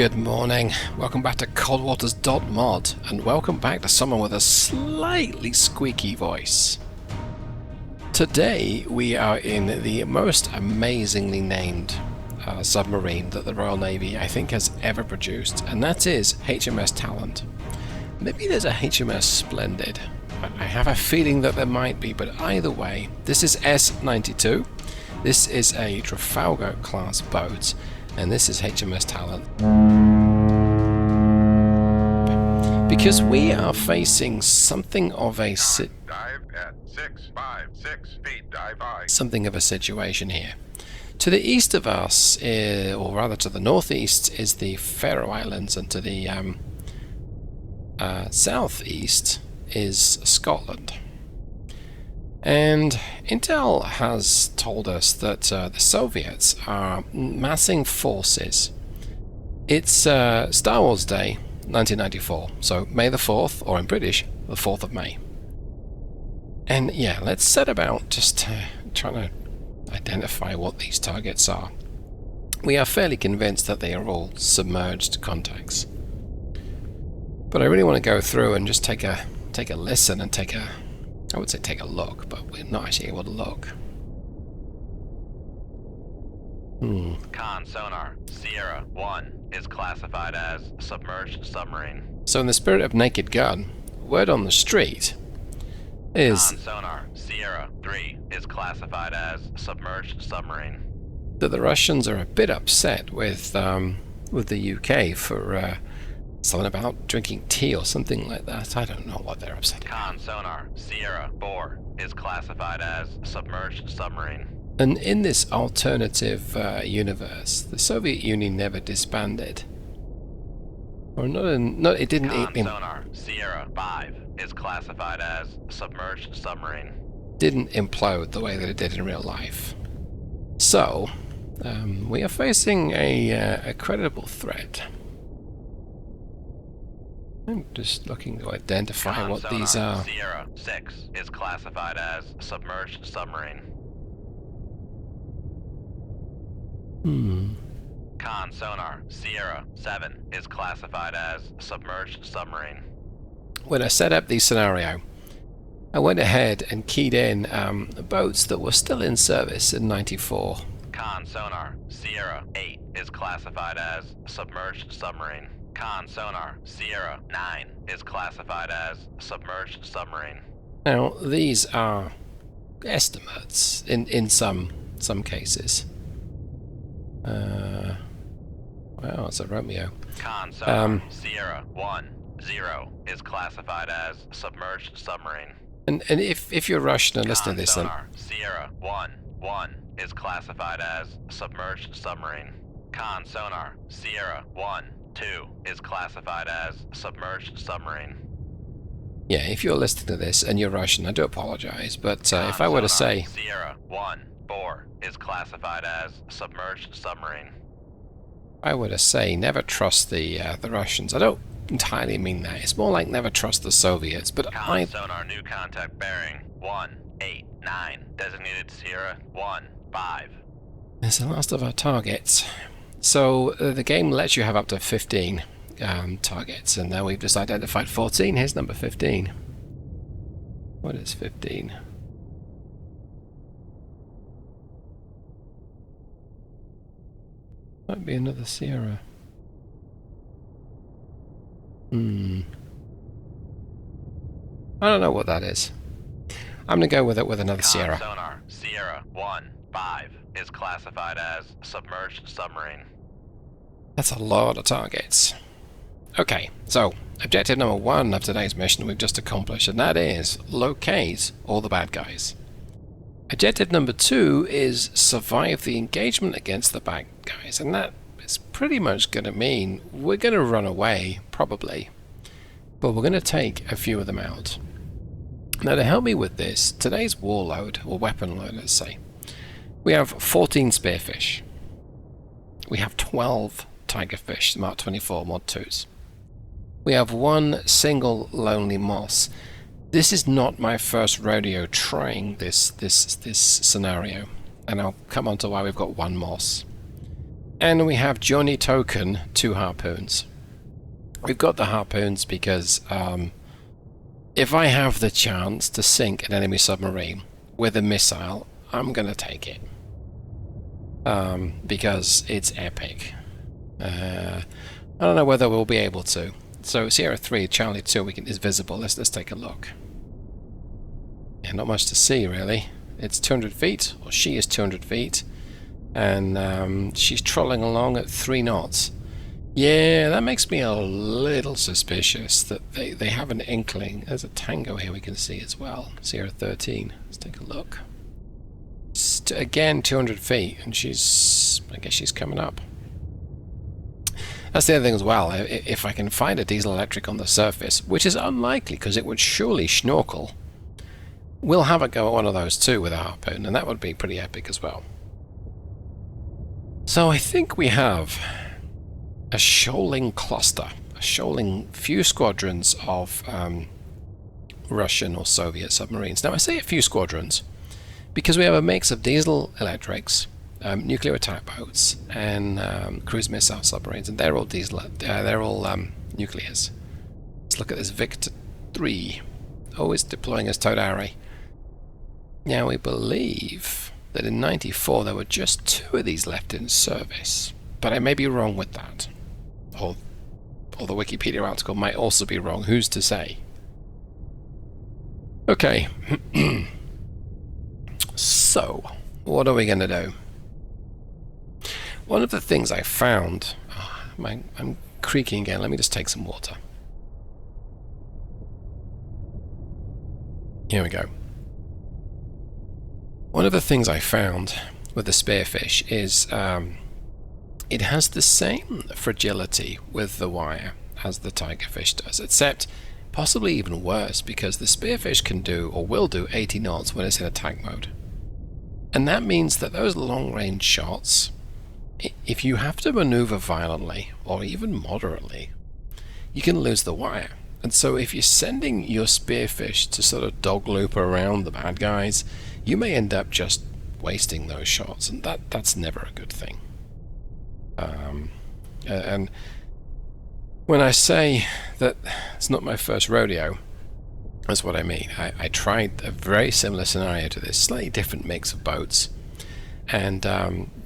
Good morning, welcome back to coldwaters.mod, and welcome back to someone with a slightly squeaky voice. Today we are in the most amazingly named submarine that the Royal Navy I think has ever produced, and that is HMS Talent. Maybe there's a HMS Splendid. I have a feeling that there might be, but either way, this is S-92. This is a Trafalgar-class boat, and this is HMS Talent. Because we are facing something of a dive at 656 feet, dive high. Something of a situation here. To the east of us, or rather to the northeast, is the Faroe Islands, and to the southeast is Scotland. And Intel has told us that the Soviets are massing forces. It's Star Wars Day 1994, so May the 4th, or in British, the 4th of May. And yeah, let's set about just trying to identify what these targets are. We are fairly convinced that they are all submerged contacts. But I really want to go through and just take a listen and I would say take a look, but we're not actually able to look. Con sonar Sierra 1 is classified as submerged submarine. So in the spirit of Naked Gun, word on the street is Con sonar Sierra 3 is classified as submerged submarine. that the Russians are a bit upset with the UK for something about drinking tea or something like that. I don't know what they're upset about. Con sonar Sierra 4 is classified as submerged submarine. And in this alternative universe, the Soviet Union never disbanded. Or it didn't. Con sonar Sierra 5 is classified as submerged submarine. Didn't implode the way that it did in real life. So, we are facing a credible threat. I'm just looking to identify what these are. Sierra 6 is classified as submerged submarine. Con sonar Sierra 7 is classified as submerged submarine. When I set up the scenario, I went ahead and keyed in boats that were still in service in '94. Con sonar Sierra 8 is classified as submerged submarine. Con sonar Sierra 9 is classified as submerged submarine. Now, these are estimates in some cases. Wow, it's a Romeo. Con sonar Sierra 10 is classified as submerged submarine. And if you're Russian and listening to this, then sonar Sierra 11 is classified as submerged submarine. Con sonar Sierra 12 is classified as submerged submarine. yeah, if you're listening to this and you're Russian, I do apologize. But if I were to say Sierra 14 is classified as submerged submarine. I were to say never trust the Russians, I don't entirely mean that. It's more like never trust the Soviets. But Con sonar new contact bearing 189 designated Sierra 15. It's the last of our targets. So the game lets you have up to 15 targets, and now we've just identified 14. Here's number 15. What is 15? Might be another Sierra. I don't know what that is. I'm gonna go with it with another Sierra. Sonar Sierra 15 is classified as submerged submarine. That's a lot of targets. Okay, so objective number 1 of today's mission we've just accomplished, and that is locate all the bad guys. Objective number 2 is survive the engagement against the bad guys, and that is pretty much going to mean we're going to run away, probably, but we're going to take a few of them out. Now, to help me with this, today's war load, or weapon load, let's say, we have 14 Spearfish. We have 12 Tigerfish, Mark 24 Mod 2s. We have 1 single lonely moss. This is not my first rodeo trying this scenario, and I'll come on to why we've got 1 moss. And we have Johnny Token, 2 harpoons. We've got the harpoons because if I have the chance to sink an enemy submarine with a missile, I'm going to take it. Because it's epic. I don't know whether we'll be able to. So Sierra 3, Charlie 2 is visible. Let's take a look. Yeah, not much to see really. It's 200 feet, or she is 200 feet. And she's trolling along at 3 knots. Yeah, that makes me a little suspicious that they have an inkling. There's a tango here we can see as well. Sierra 13. Let's take a look. Again, 200 feet, and I guess she's coming up. That's the other thing as well. If I can find a diesel electric on the surface, which is unlikely because it would surely snorkel, we'll have a go at one of those too with a harpoon, and that would be pretty epic as well. So I think we have a shoaling cluster, a shoaling few squadrons of Russian or Soviet submarines. Now I say a few squadrons because we have a mix of diesel electrics, nuclear attack boats, and cruise missile submarines, and they're all diesel. They're all nuclears. Let's look at this Victor 3. Always deploying as Todari. Now we believe that in '94 there were just 2 of these left in service, but I may be wrong with that, or the Wikipedia article might also be wrong. Who's to say? Okay. So, what are we going to do? One of the things I found... I'm creaking again. Let me just take some water. Here we go. One of the things I found with the Spearfish is it has the same fragility with the wire as the Tigerfish does, except possibly even worse because the Spearfish can do, or will do, 80 knots when it's in attack mode. And that means that those long-range shots, if you have to maneuver violently, or even moderately, you can lose the wire. And so if you're sending your Spearfish to sort of dog loop around the bad guys, you may end up just wasting those shots, and that's never a good thing. And when I say that it's not my first rodeo, that's what I mean. I tried a very similar scenario to this, slightly different mix of boats, and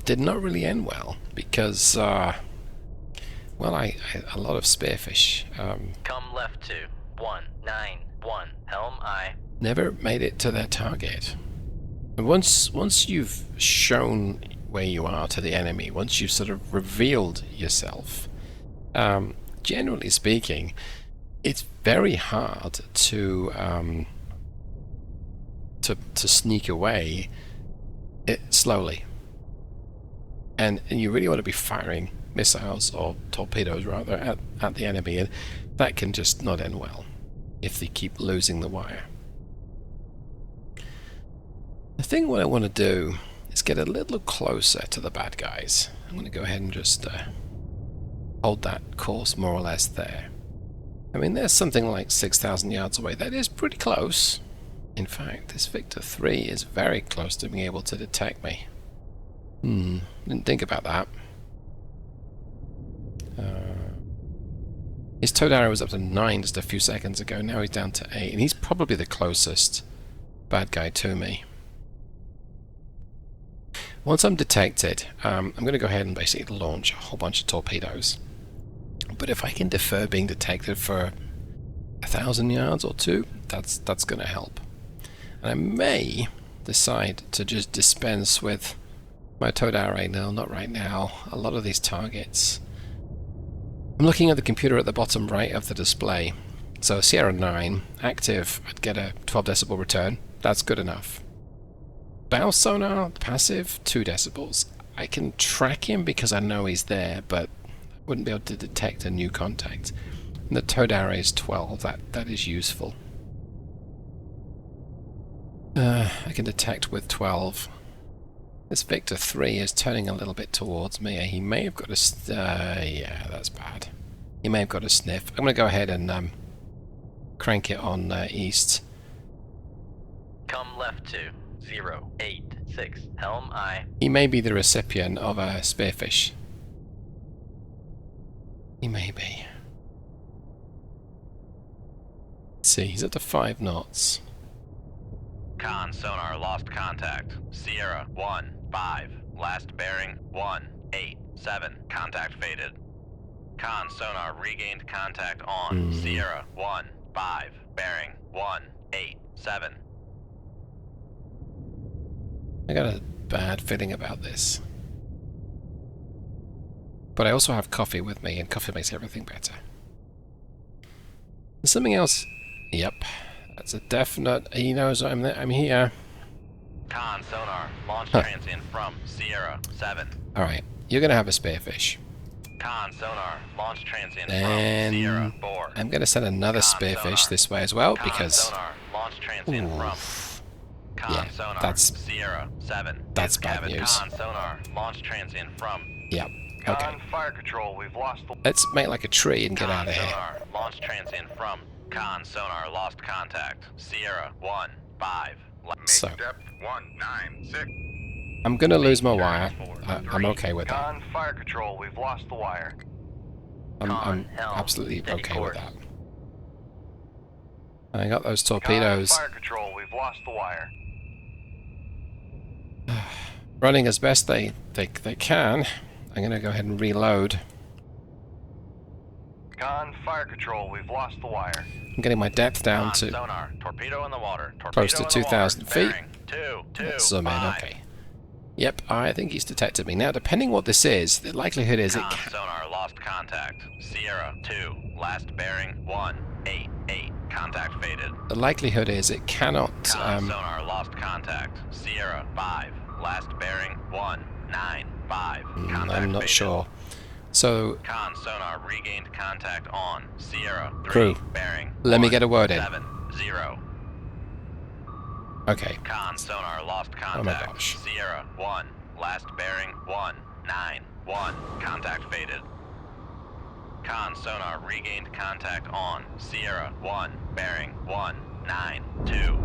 did not really end well because, well, a lot of Spearfish Come left to 191, helm I. never made it to their target. And once you've shown where you are to the enemy, once you've sort of revealed yourself, generally speaking, it's very hard to sneak away slowly, and you really want to be firing missiles or torpedoes rather at the enemy, and that can just not end well if they keep losing the wire. The thing what I want to do is get a little closer to the bad guys. I'm going to go ahead and just hold that course more or less there. I mean, there's something like 6,000 yards away. That is pretty close. In fact, this Victor 3 is very close to being able to detect me. Didn't think about that. His Todara was up to 9 just a few seconds ago. Now he's down to 8, and he's probably the closest bad guy to me. Once I'm detected, I'm going to go ahead and basically launch a whole bunch of torpedoes. But if I can defer being detected for 1,000 yards or 2, that's going to help. And I may decide to just dispense with my Todara. No, not right now. A lot of these targets. I'm looking at the computer at the bottom right of the display. So Sierra 9, active, I'd get a 12 decibel return. That's good enough. Bow sonar, passive, 2 decibels. I can track him because I know he's there, but wouldn't be able to detect a new contact. And the Todara is 12, that is useful. I can detect with 12. This Victor 3 is turning a little bit towards me. He may have got a... yeah, that's bad. He may have got a sniff. I'm going to go ahead and crank it on east. Come left to 086, helm I. He may be the recipient of a Spearfish He may be. Let's see, he's up to 5 knots. Con sonar lost contact. Sierra 1-5. Last bearing 1-8-7. Contact faded. Con sonar regained contact on. Sierra 1-5. Bearing 1-8-7. I got a bad feeling about this. But I also have coffee with me, and coffee makes everything better. There's something else. Yep. That's a definite. He knows I'm there. I'm here. Con sonar launch transient from Sierra 7. Alright. You're going to have a spearfish. Con sonar launch transient And from Sierra 4. I'm going to send another spearfish this way as well, because... Sonar launch transient from yeah, sonar that's Sierra 7. That's bad Cabin news. Con sonar launch transient from Yep. Okay. fire control. We've lost the Let's make like a tree and get out of here. sonar launch transient from Con sonar lost contact. Sierra 1-5. So, Depth 196. I'm going to lose my wire. I'm okay with that. Con fire control. We've lost the wire. I'm absolutely okay with that. I got those torpedoes Fire control. We've lost the wire. running as best they can. I'm going to go ahead and reload. Con fire control. We've lost the wire. I'm getting my depth down to sonar. Torpedo in the water. close to 2,000 feet. Bearing 2-2. Let's zoom in. Okay. Yep, I think he's detected me. Now, depending what this is, the likelihood is it can... sonar lost contact. Sierra 2. Last bearing 1-8-8. Contact faded. The likelihood is it cannot... sonar lost contact. Sierra 5. Last bearing 1-9-5. Contact I'm not faded. sure. So, Con sonar regained contact on Sierra 3. Crew, Bearing let me get a word in. 7-0. Okay. Con sonar lost contact. Oh my gosh. Sierra 1. Last bearing 1-9-1. Contact faded. Con sonar regained contact on Sierra 1. Bearing 1-9-2.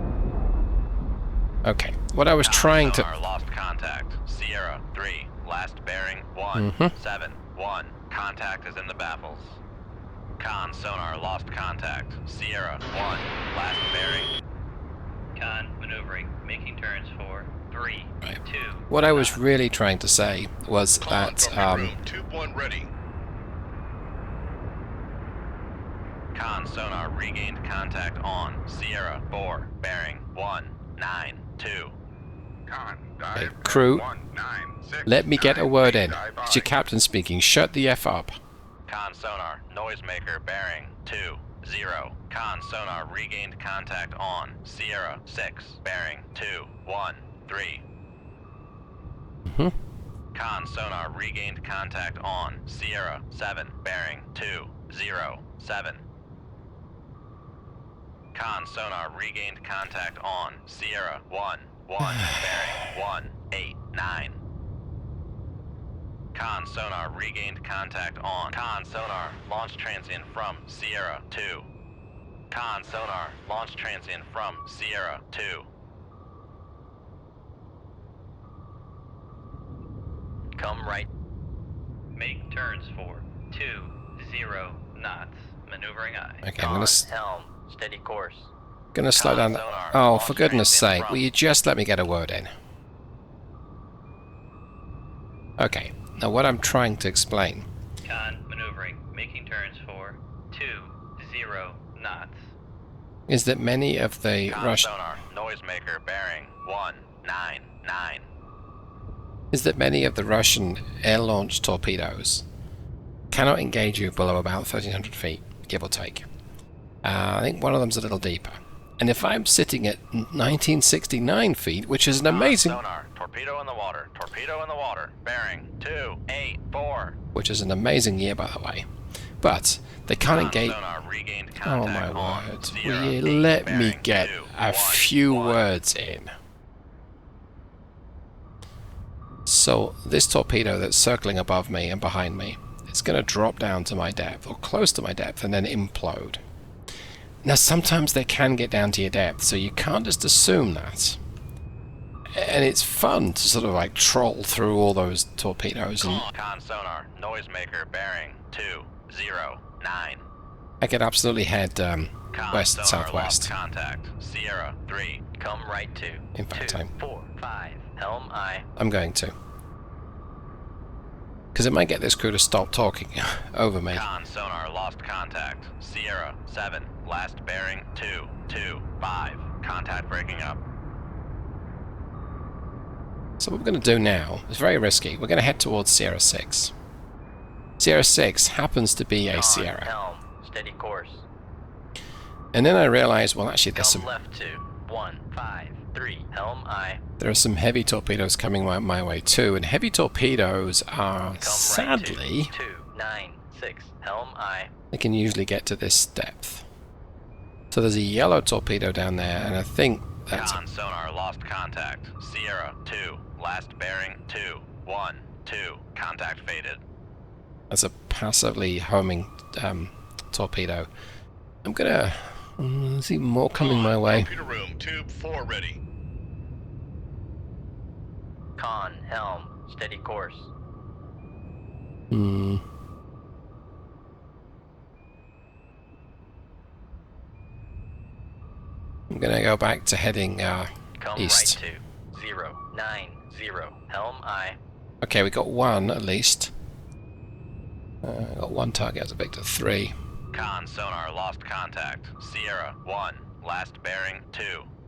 Okay. What I was trying to... Sonar lost contact. Sierra 3. Last bearing 1-7-1. Contact is in the baffles. Con sonar lost contact. Sierra 1. Last bearing. Con maneuvering. Making turns for 3, Right. 2. What I was really trying to say was that... Tube 1 ready. Con sonar regained contact on Sierra 4. Bearing 1-9-2. Con Hey, dive. crew, 196. let me get a word in. Dive It's your captain speaking. Shut the F up. Con sonar noisemaker bearing 2-0. Con sonar regained contact on Sierra 6. Bearing 2-1-3. Mm-hmm. Con sonar regained contact on Sierra 7. Bearing 2-0-7. Con sonar regained contact on Sierra 1-1. Bearing 1-8-9. Con sonar regained contact on Con sonar launch transient from Sierra 2. Con sonar launch transient from Sierra 2. Come right. Make turns for 20 knots. Maneuvering eye. Okay, I'm gonna helm. Steady course. gonna slow down. Oh, for goodness sake, will you just let me get a word in? Okay, now what I'm trying to explain... Con maneuvering. Making turns for 20 knots. is that many of the Russian... sonar noisemaker bearing 199. is that many of the Russian air-launched torpedoes cannot engage you below about 1,300 feet, give or take. I think one of them's a little deeper. And if I'm sitting at 1969 feet, which is an amazing... sonar torpedo in the water. Torpedo in the water. Bearing 284. which is an amazing year, by the way. But they can't engage... Sonar regained Oh contact my on word. Sierra Will you 8, let me bearing get 2, a 1, few 1. words in? So this torpedo that's circling above me and behind me, it's going to drop down to my depth, or close to my depth, and then implode. Now sometimes they can get down to your depth, so you can't just assume that. And it's fun to sort of like troll through all those torpedoes and... Con sonar noisemaker bearing 9. I could absolutely head west Sonar southwest. lost contact. Sierra 3. Come right to. In fact, 2, 4, 5. Helm I. I'm going to. Because it might get this crew to stop talking over me. Sonar lost contact. Sierra 7. Last bearing 2, 2, 5. Contact breaking up. So what we're going to do now is very risky. We're going to head towards Sierra 6. Sierra 6 happens to be a Sierra. Helm. Steady course. And then I realized, well, actually, there's some left to 1, 5, 3. Helm I. there are some heavy torpedoes coming my way too, and heavy torpedoes are sadly 2, 9, 6. Helm I. they can usually get to this depth. So there's a yellow torpedo down there, and I think that's sonar lost contact. Sierra 2. Last bearing 2, 1, 2. Contact faded. that's a passively homing torpedo. I'm gonna see more coming my way. Computer room, tube 4 ready. Con, helm, steady course. I'm gonna go back to heading Come east. right to 0, 9, 0. Helm I. Okay, we got one at least. Got one target as a Victor 3. Con sonar lost contact. Sierra 1. Last bearing 2,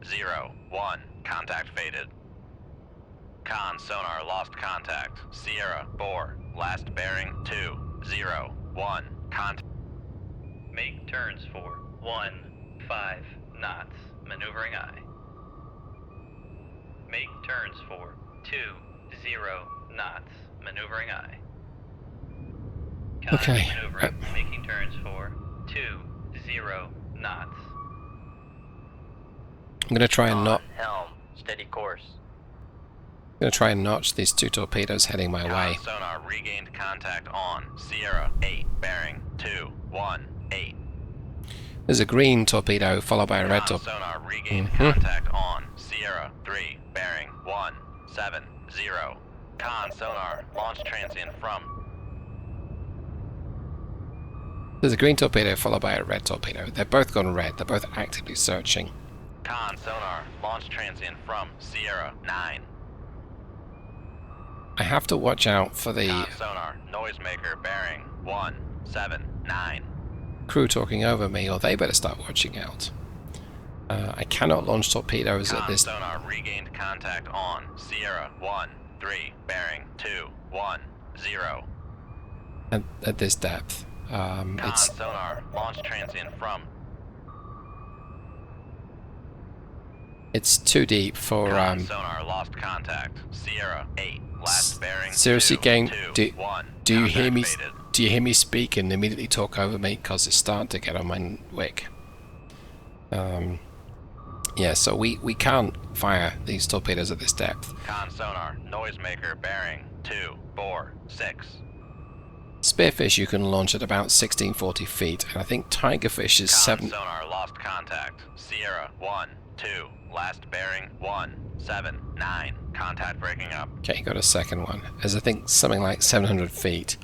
0, 1. Contact faded. Con sonar lost contact. Sierra 4. Last bearing 2, 0, 1. Contact. Make turns for 1, 5 knots. Maneuvering I. Make turns for 2, 0 knots. Maneuvering I. Con Okay. maneuvering, making turns for 2, 0 knots. I'm gonna try and not. Helm, steady course. Gonna try and notch these two torpedoes heading my way. Sonar regained contact on Sierra 8 bearing 2, 1, 8. There's a green torpedo followed by a red torpedo. Sonar regained contact on Sierra 3 bearing 1, 7, 0. Con sonar launch transient from. There's a green torpedo followed by a red torpedo. They're both gone red. They're both actively searching. Con sonar launch transient from Sierra 9. I have to watch out for the Con sonar noisemaker bearing 1, 7, 9. crew talking over me, or they better start watching out. I cannot launch torpedoes at this. Sonar regained contact on Sierra 1, 3 bearing 2, 1, 0. At this depth. It's sonar launch transient from. it's too deep for Sonar lost contact. Sierra 8 last bearing. seriously, 2, gang. 2, Do 1. you hear me? Contact faded. Do you hear me speak and immediately talk over me? Because it's starting to get on my wick. Yeah, so we can't fire these torpedoes at this depth. Con sonar noisemaker bearing 2, 4, 6. Spearfish you can launch at about 1640 feet, and I think Tigerfish is 7. Sonar lost contact. Sierra 1, 2 last bearing 1, 7, 9. Contact breaking up. Okay, got a second one. There's I think something like 700 feet.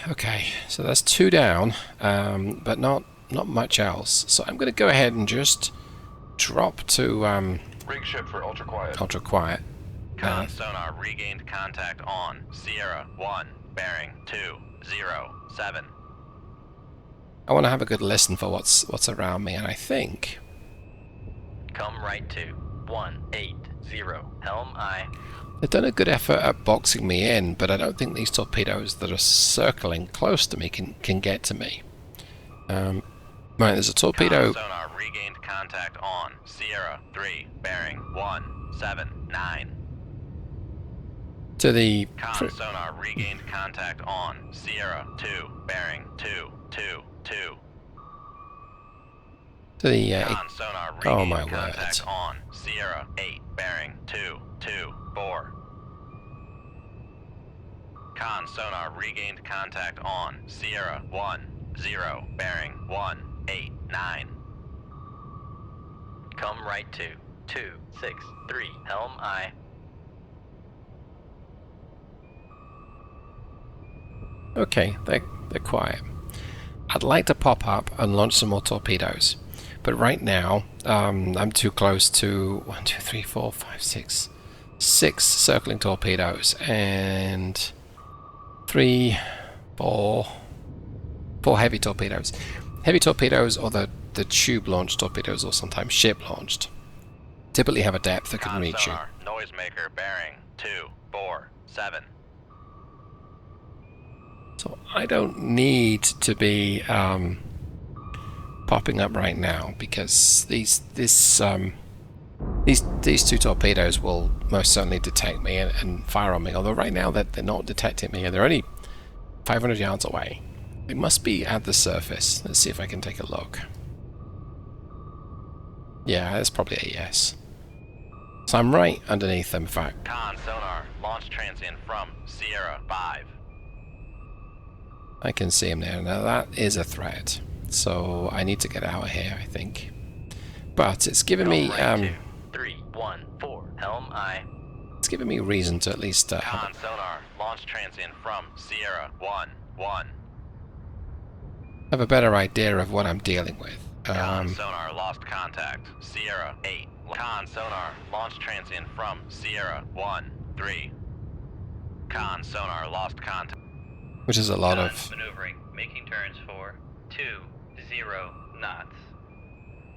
Okay, so that's 2 down, but not much else. So I'm going to go ahead and just drop to Rig ship for ultra quiet. ultra quiet. Con sonar regained contact on Sierra 1 bearing 2, 0, 7. I want to have a good listen for what's around me, and I think Come right to 1, 8, 0. Helm I. they've done a good effort at boxing me in, but I don't think these torpedoes that are circling close to me can get to me. Right, there's a torpedo. Sonar regained contact on Sierra 3 bearing 1, 7, 9. To the Con sonar regained contact on Sierra 2 bearing 2, 2, 2. to the Con sonar oh regained my contact word. on Sierra 8 bearing 2, 2, 4. Con sonar regained contact on Sierra 1, 0 bearing 1, 8, 9. Come right to 2, 6, 3. Helm I. Okay, they're quiet. I'd like to pop up and launch some more torpedoes, but right now I'm too close to 1, 2, 3, 4, 5, 6, 6 circling torpedoes and 3, 4 heavy torpedoes. Heavy torpedoes, or the tube launched torpedoes, or sometimes ship launched, typically have a depth that can reach you. Sonar, noisemaker bearing 247. So I don't need to be popping up right now, because these two torpedoes will most certainly detect me and fire on me. Although right now that they're not detecting me, and they're only 500 yards away. They must be at the surface. Let's see if I can take a look. Yeah, that's probably a yes. So I'm right underneath them, in fact. Con sonar, launch transient from Sierra 5. I can see him there. Now that is a threat. So I need to get out of here, I think. But it's giving me... Right 314, helm I. It's giving me reason to at least... Con sonar, launch transient from Sierra 1-1. have a better idea of what I'm dealing with. Con sonar, lost contact. Sierra 8. Con sonar, launch transient from Sierra 1-3. Con sonar, lost contact. Which is a lot of... maneuvering, making turns for 20 knots.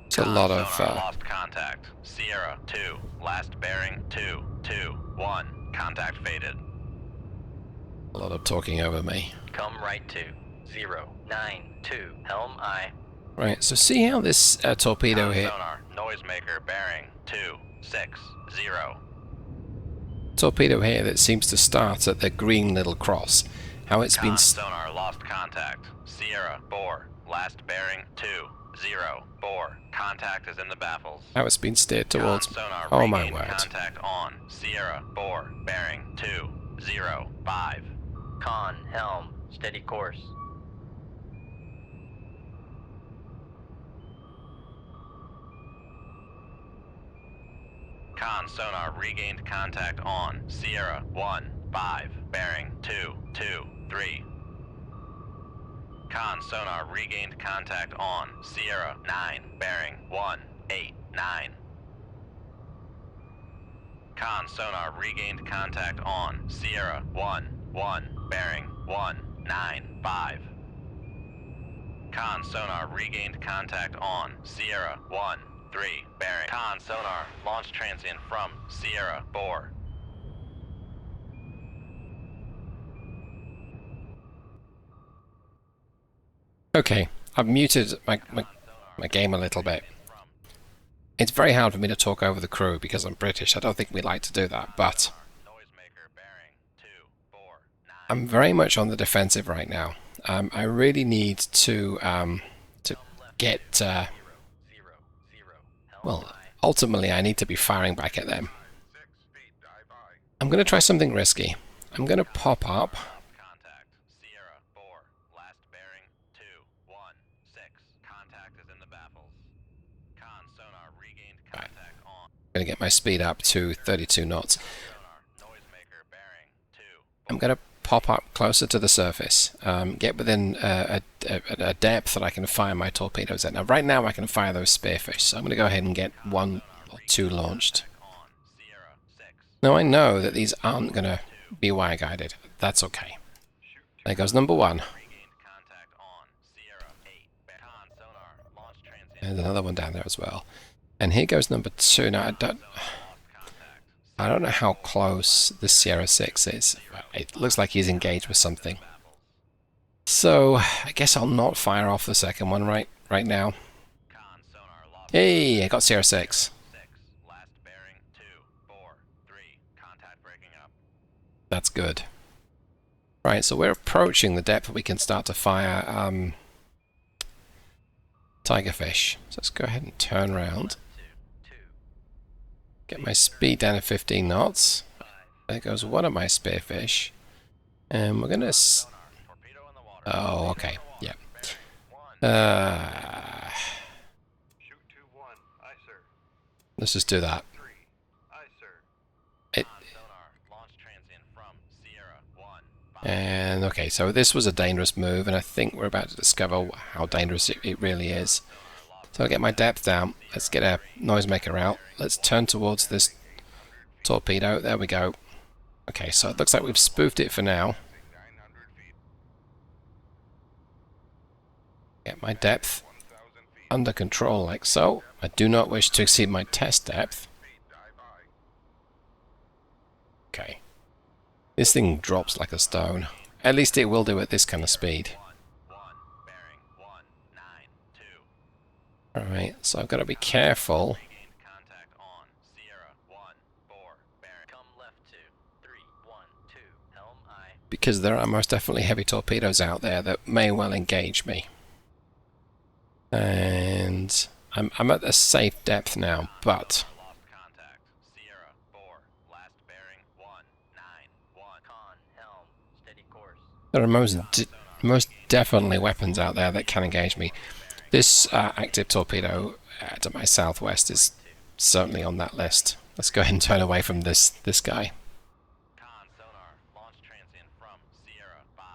It's a lot of... Sonar, lost contact. Sierra 2. Last bearing 221. Contact faded. a lot of talking over me. Come right to 092. Helm I. Right, so see how this torpedo hit... Sonar, noisemaker bearing 260. Torpedo here that seems to start at the green little cross. How it's been... Sonar, lost contact. Sierra 4. Last bearing 204. Contact is in the baffles. How it's been steered towards... Sonar, Oh my regained word. Contact on Sierra 4. Bearing 205. Con, helm, steady course. Con sonar regained contact on Sierra 1-5, bearing 223. Con sonar regained contact on Sierra 9, bearing 189. Con sonar regained contact on Sierra 1-1, bearing 195. Con sonar regained contact on Sierra 1-3, bearing. Con sonar, launch transient from Sierra 4. Okay, I've muted my game a little bit. It's very hard for me to talk over the crew because I'm British. I don't think we like to do that, but I'm very much on the defensive right now. I really need to get... well, ultimately I need to be firing back at them. I'm going to try something risky. I'm going to pop up. I'm going to get my speed up to 32 knots. I'm going to pop up closer to the surface, get within a depth that I can fire my torpedoes at. Now, right now I can fire those spearfish, so I'm going to go ahead and get 1 or 2 launched. Now, I know that these aren't going to be wire guided. That's okay. There goes number 1. There's another one down there as well. And here goes number 2. Now, I don't know how close the Sierra 6 is. It looks like he's engaged with something. So, I guess I'll not fire off the second one right now. Hey, I got Sierra 6. That's good. Right, so we're approaching the depth we can start to fire Tigerfish. So let's go ahead and turn around. Get my speed down to 15 knots. There goes one of my spearfish. And we're gonna... Oh, okay. Yeah. Let's just do that. And okay, so this was a dangerous move, and I think we're about to discover how dangerous it really is. So I'll get my depth down. Let's get a noisemaker out. Let's turn towards this torpedo. There we go. Okay, so it looks like we've spoofed it for now. Get my depth under control like so. I do not wish to exceed my test depth. Okay. This thing drops like a stone. At least it will do at this kind of speed. Alright, so I've got to be careful. Because there are most definitely heavy torpedoes out there that may well engage me. And I'm at a safe depth now, but there are most definitely weapons out there that can engage me. This active torpedo to my southwest is certainly on that list. Let's go ahead and turn away from this guy. Con sonar, launch transient from Sierra 5.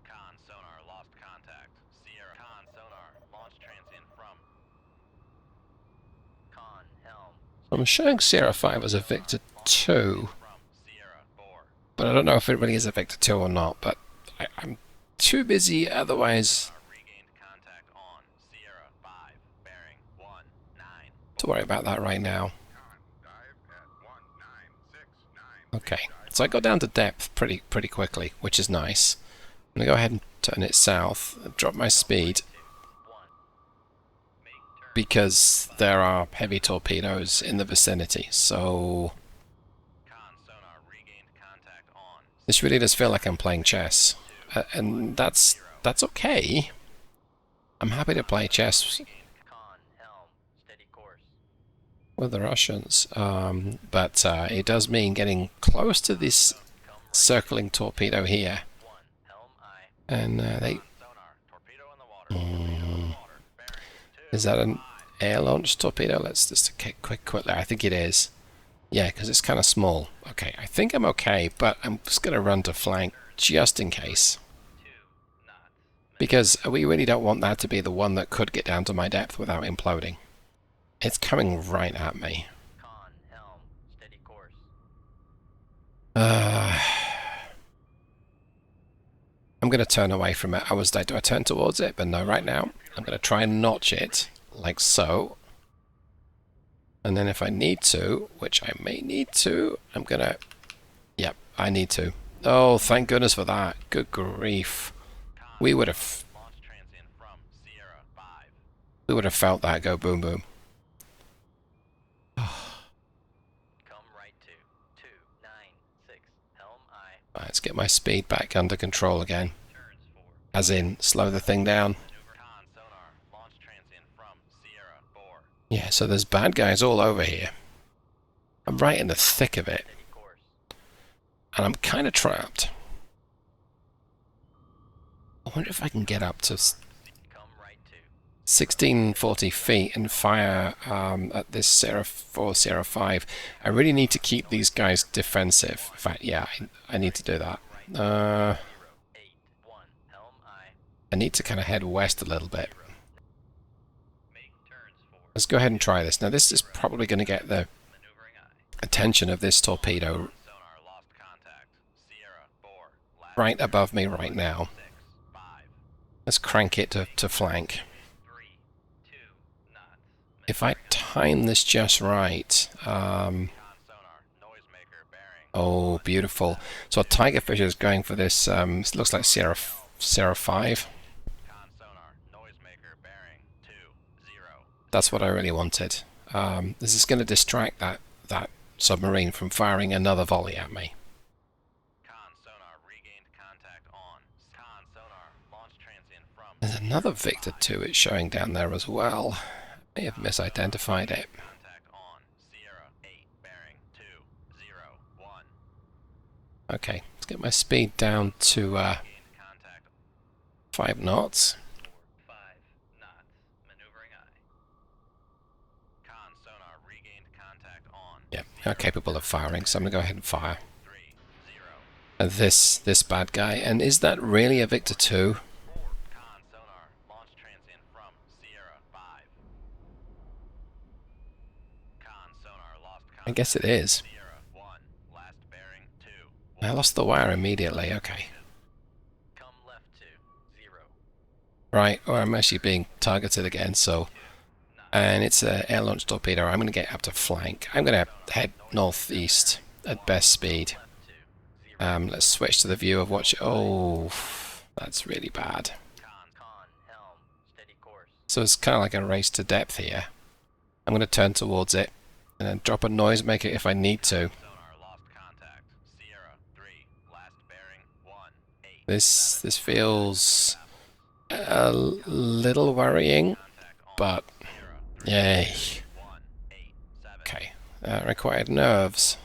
Con sonar, lost contact. Sierra. Con sonar, launch transient from Con helm. I'm showing Sierra 5 as a Victor 2, but I don't know if it really is a Victor 2 or not, but I'm too busy otherwise to worry about that right now. Okay, so I got down to depth pretty quickly, which is nice. I'm going to go ahead and turn it south, and drop my speed, because there are heavy torpedoes in the vicinity, so this really does feel like I'm playing chess, and that's okay. I'm happy to play chess with the Russians, but it does mean getting close to this circling torpedo here, and is that an air-launched torpedo? Let's just quickly. I think it is. Yeah, because it's kind of small. Okay, I think I'm okay, but I'm just going to run to flank just in case. Because we really don't want that to be the one that could get down to my depth without imploding. It's coming right at me. I'm going to turn away from it. I was like, do I turn towards it? But no, right now, I'm going to try and notch it, like so. And then if I need to, which I may need to, I'm going to... Yep, I need to. Oh, thank goodness for that. Good grief. We would have felt that go boom boom. Right, let's get my speed back under control again. As in, slow the thing down. Yeah, so there's bad guys all over here. I'm right in the thick of it. And I'm kind of trapped. I wonder if I can get up to 1640 feet and fire at this Sierra 4, Sierra 5. I really need to keep these guys defensive. In fact, yeah, I need to do that. I need to kind of head west a little bit. Let's go ahead and try this. Now this is probably going to get the attention of this torpedo right above me right now. Let's crank it to flank. If I time this just right, oh, beautiful. So a Tigerfish is going for this, it looks like Sierra 5. That's what I really wanted. This is going to distract that submarine from firing another volley at me. There's another Victor 2 it's showing down there as well. May have misidentified it. Okay, let's get my speed down to 5 knots. Yeah, I'm capable of firing, so I'm going to go ahead and fire. this bad guy. And is that really a Victor 2? Con sonar, launch transient from Sierra 5. Con sonar, lost contact. I guess it is. Sierra 1, last bearing 2. I lost the wire immediately. Okay. Come left to 0. Right, or I'm actually being targeted again, so... And it's an air-launched torpedo. I'm going to get up to flank. I'm going to head northeast at best speed. Let's switch to the view of what... Oh, that's really bad. Con, helm, steady course. So it's kind of like a race to depth here. I'm going to turn towards it and then drop a noisemaker if I need to. Sonar, lost contact. Sierra 3, last bearing 1, 8. This feels a little worrying, but yay. Okay, required nerves.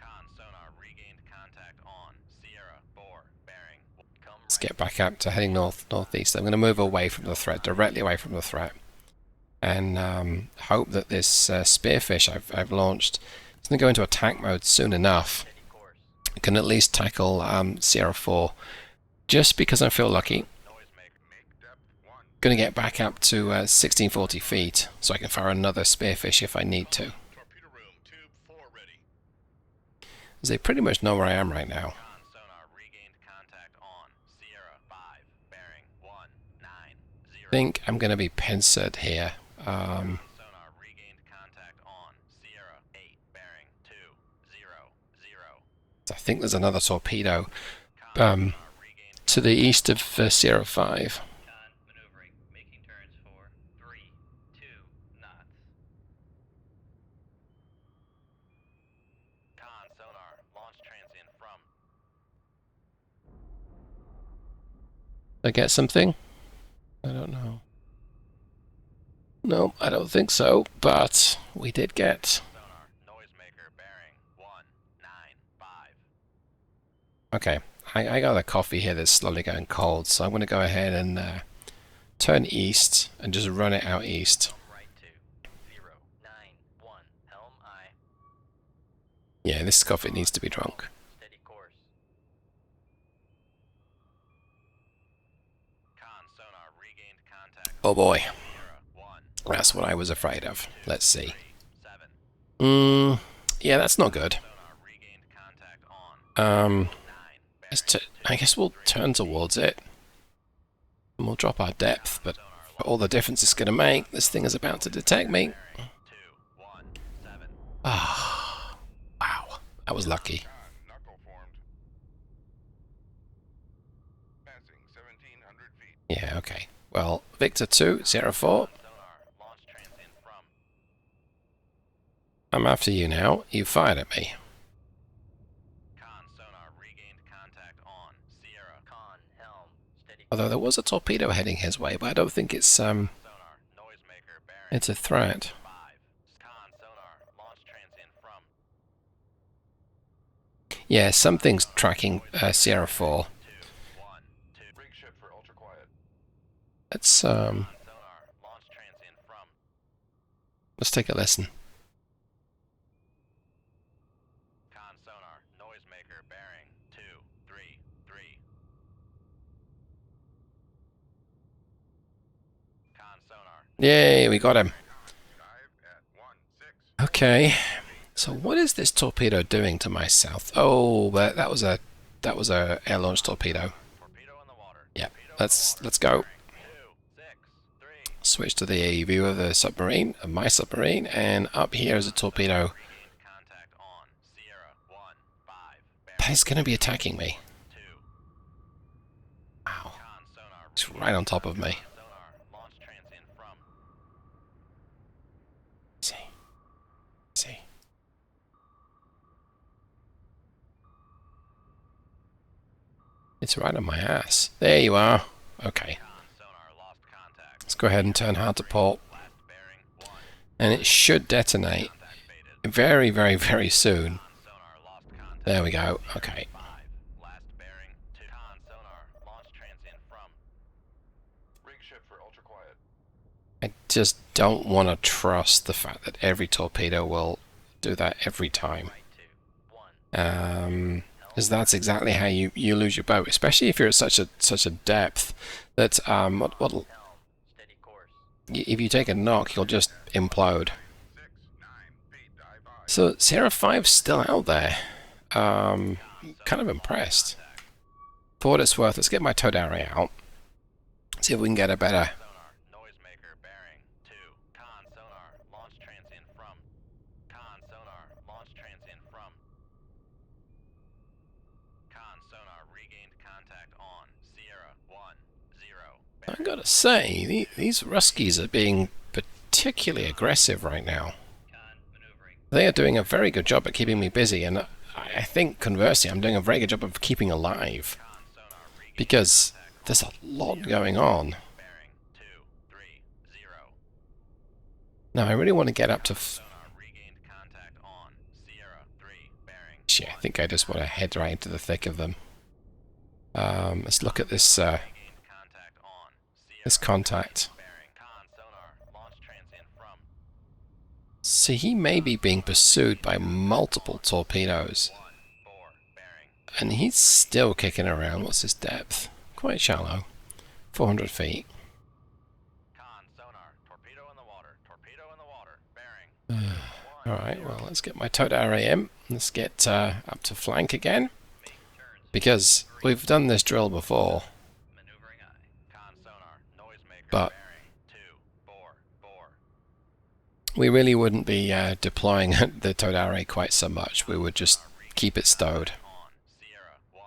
Con sonar regained contact on Sierra 4 bearing. Let's get back up to heading northeast. I'm going to move away from the threat, directly away from the threat, and hope that this Spearfish I've launched is going to go into attack mode soon enough. I can at least tackle Sierra 4, just because I feel lucky. Going to get back up to 1640 feet, so I can fire another Spearfish if I need to. They pretty much know where I am right now. Con sonar regained contact on Sierra 5 bearing 190. I think I'm going to be pincered here. Sonar regained contact on Sierra 8 bearing 200. I think there's another torpedo to the east of Sierra 5. Con maneuvering, making turns for 3, 2 knots. Con sonar, launch transient from. Did I get something? I don't know. No, I don't think so, but we did get... Sonar, noisemaker bearing 195. Okay, I got a coffee here that's slowly going cold, so I'm going to go ahead and turn east and just run it out east. Right to 091. Helm I. Yeah, this coffee needs to be drunk. Steady course. Con sonar regained contact. Oh boy, Sierra 1 that's what I was afraid of. Let's see. 7. Yeah, that's not good. Sonar regained contact on 9 I guess we'll turn towards it. And we'll drop our depth, but for all the difference it's going to make, this thing is about to detect me. 217. Ah, wow, that was lucky. Knuckle formed. Passing 1,700 feet. Yeah, okay. Well, Victor 2, Sierra 4, Sonar launch transient from. I'm after you now. You fired at me. Con sonar regained contact on Sierra. Con helm steady. Although there was a torpedo heading his way, but I don't think it's Sonar noisemaker bearing it's a threat. 5. Con sonar launch transient from. Yeah, something's tracking Sierra 4. 212. Rig ship for ultra quiet. Let's Sonar launch transient from. let's take a listen. Con sonar noisemaker bearing 233. Con sonar. Yay, we got him. Dive at 16. Okay. So what is this torpedo doing to my south? Oh, but that was a air launched torpedo. Torpedo in the water. Yeah, Torpedo in let's the water. go. 2, 6, 3. Switch to the view of the submarine, of my submarine, and up here is a torpedo. Regained contact on Sierra 1 5 But bearing it's going to be attacking me. 2. Wow, Con sonar. it's right on top of me. Sonar launch transient from. See. It's right on my ass. There you are. Okay, Con sonar lost contact. let's go ahead and turn hard to port. Last bearing 1. And it should detonate Contact faded. very, very, very soon. Con sonar lost contact. There we go. Okay. 5. Last bearing 2. Con sonar launch transient from. Rig ship for ultra quiet. I just don't want to trust the fact that every torpedo will do that every time. Right to 1. Because that's exactly how you lose your boat, especially if you're at such a depth that Steady course. if you take a knock, you'll just implode. 9 feet, dive by. So Sierra 5's still out there. Kind of impressed. For what it's worth, let's get my towed array out. See if we can get a better. Sonar, noisemaker bearing 2. Con sonar, launch transient from. Con sonar, launch transient from. Con sonar, regained contact on. Sierra 1, 0. I gotta say, these Ruskies are being particularly aggressive right now. Con maneuvering. They are doing a very good job at keeping me busy, and I think conversely, I'm doing a very good job of keeping alive. Con sonar, regained Because contact there's a lot going on. bearing 2, 3, 0. Now, I really want to get up to... Sonar, regained contact on. Sierra 3, bearing Shit, I think I just want to head right into the thick of them. Let's look at this regained contact on. Sierra this contact. bearing. Con sonar, launch transient from. See, he may be being pursued by multiple torpedoes. 1, 4, bearing. And he's still kicking around. What's his depth? Quite shallow. 400 feet. Con sonar, torpedo in the water. Torpedo in the water, bearing. Alright, well, let's get my towed array in. Let's get up to flank again. Making turns. Because we've done this drill before. Maneuvering eye. Con sonar, noisemaker But bearing 2, 4, 4. we really wouldn't be deploying the towed array quite so much. We would just keep it stowed. On. Sierra 1,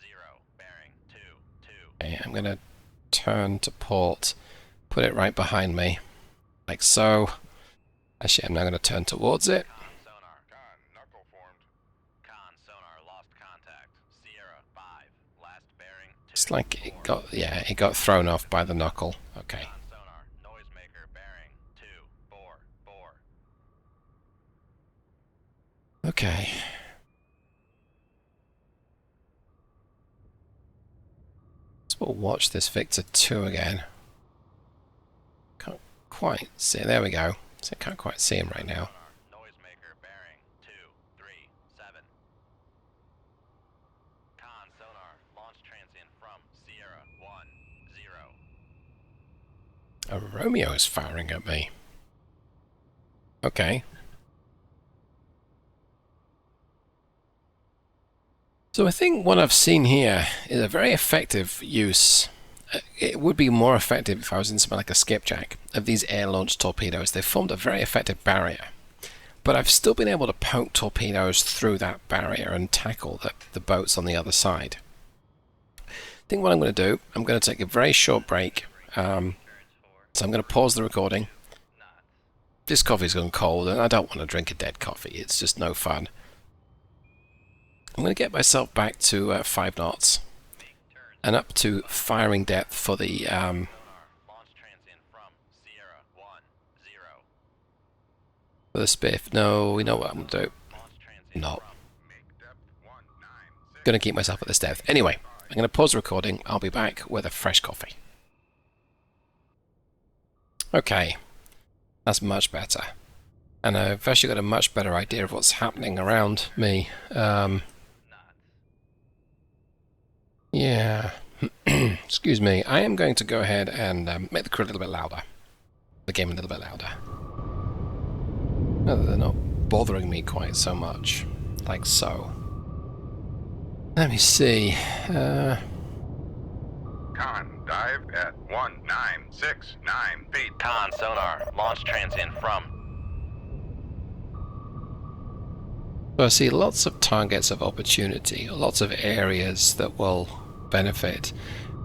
0, bearing 2, 2. Okay, I'm going to turn to port. Put it right behind me. Like so. Actually, I'm now going to turn towards it. Con sonar, Con, knuckle formed. con sonar, lost contact. Sierra 5, last bearing 2. It's like it got, yeah, it got thrown off by the knuckle. Okay. Con sonar, noisemaker bearing 2, 4, 4. Okay. So we'll watch this Victor 2 again. Can't quite see. There we go. So I can't quite see him right now. Noisemaker bearing 2, 3, 7. Con sonar, launch transient from. Sierra 1, 0. A Romeo is firing at me. Okay. So I think what I've seen here is a very effective use. It would be more effective if I was in something like a skipjack of these air-launched torpedoes. They formed a very effective barrier. But I've still been able to poke torpedoes through that barrier and tackle the boats on the other side. I think what I'm going to do, I'm going to take a very short break. So I'm going to pause the recording. This coffee's gone cold and I don't want to drink a dead coffee. It's just no fun. I'm going to get myself back to 5 knots and up to firing depth for the Sonar, launch transient from. Sierra 1, 0. for the Spiff. No, we know what I'm going to do. Launch transient No. from. Make depth 196. Going to keep myself at this depth. Anyway, I'm going to pause the recording. I'll be back with a fresh coffee. Okay, that's much better. And I've actually got a much better idea of what's happening around me. Yeah. Excuse me. I am going to go ahead and make the crew a little bit louder. The game a little bit louder. No, they're not bothering me quite so much. Like so. Let me see. Con, dive at 1969 feet. Con sonar, launch transient from. So I see lots of targets of opportunity, lots of areas that will benefit.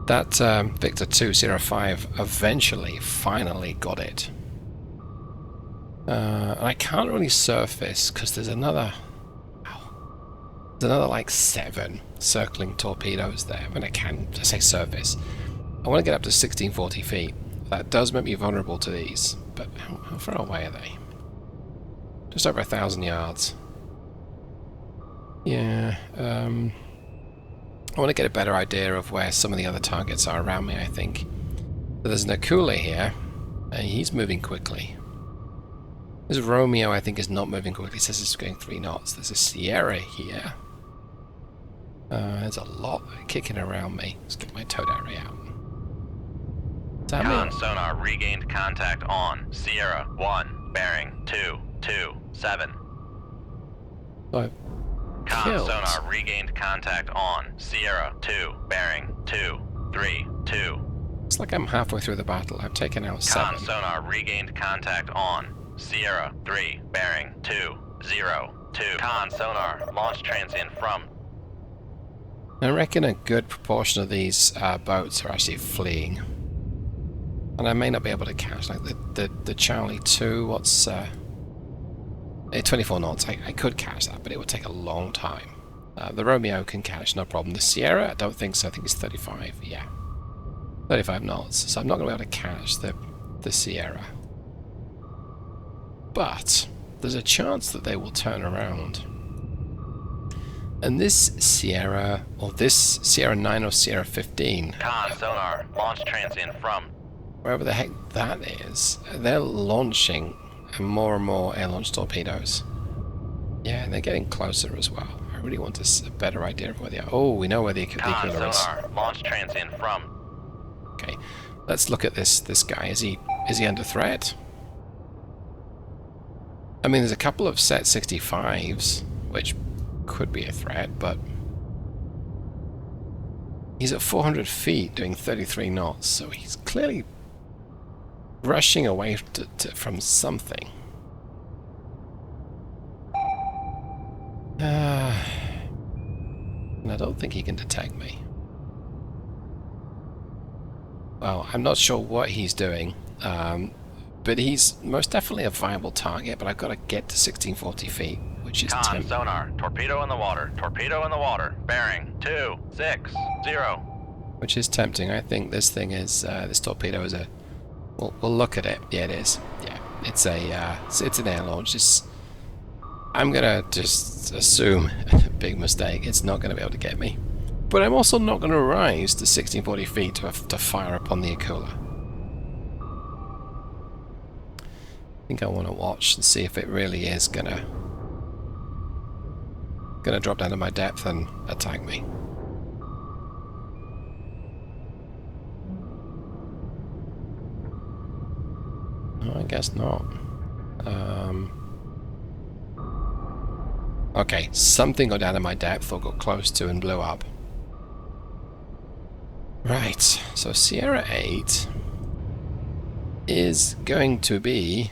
That Victor 205 eventually, finally got it. I can't really surface because there's another like 7 circling torpedoes there. When I say surface, I want to get up to 1640 feet. That does make me vulnerable to these, but how far away are they? Just over 1,000 yards. Yeah, I want to get a better idea of where some of the other targets are around me, I think. So there's an Akula here, and he's moving quickly. This Romeo, I think, is not moving quickly. It says it's going 3 knots. There's a Sierra here. There's a lot kicking around me. Let's get my tow diary out. Damn Con it. sonar regained contact on Sierra 1, bearing 227. I've Con killed. sonar regained contact on Sierra 2, bearing 232. It's like I'm halfway through the battle. I've taken out Con 7. sonar regained contact on Sierra 3, bearing 202. Con sonar launch transient from. I reckon a good proportion of these boats are actually fleeing. And I may not be able to catch, like the Charlie 2, what's 24 knots, I could catch that, but it would take a long time. The Romeo can catch, no problem. The Sierra, I don't think so, I think it's 35, yeah. 35 knots, so I'm not going to be able to catch the Sierra. But there's a chance that they will turn around. And this Sierra, or this Sierra 9 or Sierra 15, Con sonar launch transient from. wherever the heck that is, they're launching more and more air-launched torpedoes. Yeah, and they're getting closer as well. I really want a better idea of where they are. Oh, we know where the Con Aquila is. sonar launch transient from. Okay, let's look at this guy. Is he under threat? I mean, there's a couple of set 65s, which could be a threat, but he's at 400 feet doing 33 knots, so he's clearly rushing away from something. And I don't think he can detect me. Well, I'm not sure what he's doing, but he's most definitely a viable target, but I've got to get to 1640 feet, which is Con 10. sonar torpedo in the water. Torpedo in the water. Bearing 260. Which is tempting. I think this thing is, this torpedo is a... We'll look at it. Yeah, it is. Yeah, it's a, it's an air launch. I'm gonna just assume, big mistake, it's not gonna be able to get me. But I'm also not gonna rise to 1640 feet to fire upon the Aquila. I think I want to watch and see if it really is gonna drop down to my depth and attack me. No, I guess not. Okay, something got down to my depth or got close to and blew up. Right, so Sierra 8 is going to be...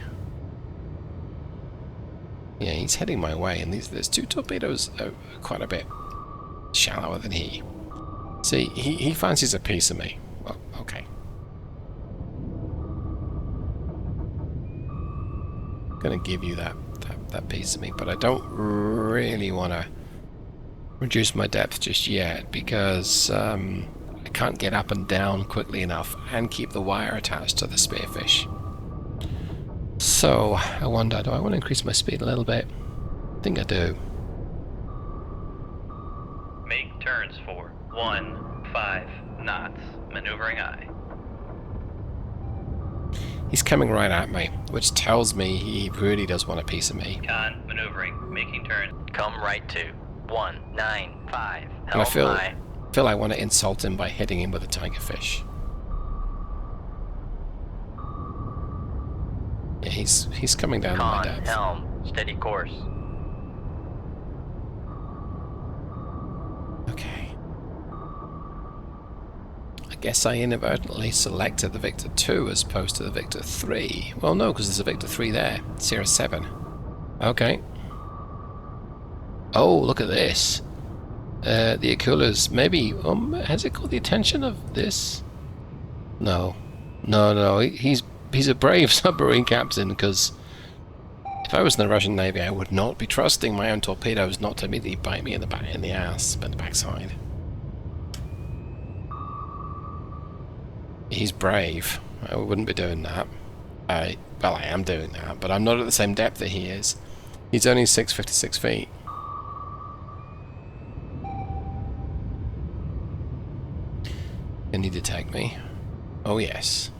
Yeah, he's heading my way, and there's 2 torpedoes quite a bit shallower than he. See, he fancies a piece of me. Well, okay. Gonna give you that piece of me, but I don't really want to reduce my depth just yet because I can't get up and down quickly enough and keep the wire attached to the Spearfish. So I wonder, do I want to increase my speed a little bit? I think I do. Make turns for 15 knots. Maneuvering aye. He's coming right at me, which tells me he really does want a piece of me. Con maneuvering. Making turns. Come right to 195. And I feel I want to insult him by hitting him with a Tigerfish. Yeah, he's coming down to my depth. Helm. Steady course. Okay. I guess I inadvertently selected the Victor 2 as opposed to the Victor 3. Well, no, because there's a Victor 3 there. Sierra 7. Okay. Oh, look at this. The Aquila's maybe... has it caught the attention of this? No. No, he's a brave submarine captain, because if I was in the Russian Navy, I would not be trusting my own torpedoes not to immediately bite me in the ass, in the backside. He's brave. I wouldn't be doing that. Well, I am doing that, but I'm not at the same depth that he is. He's only 656 feet. Can he detect me? Oh, yes.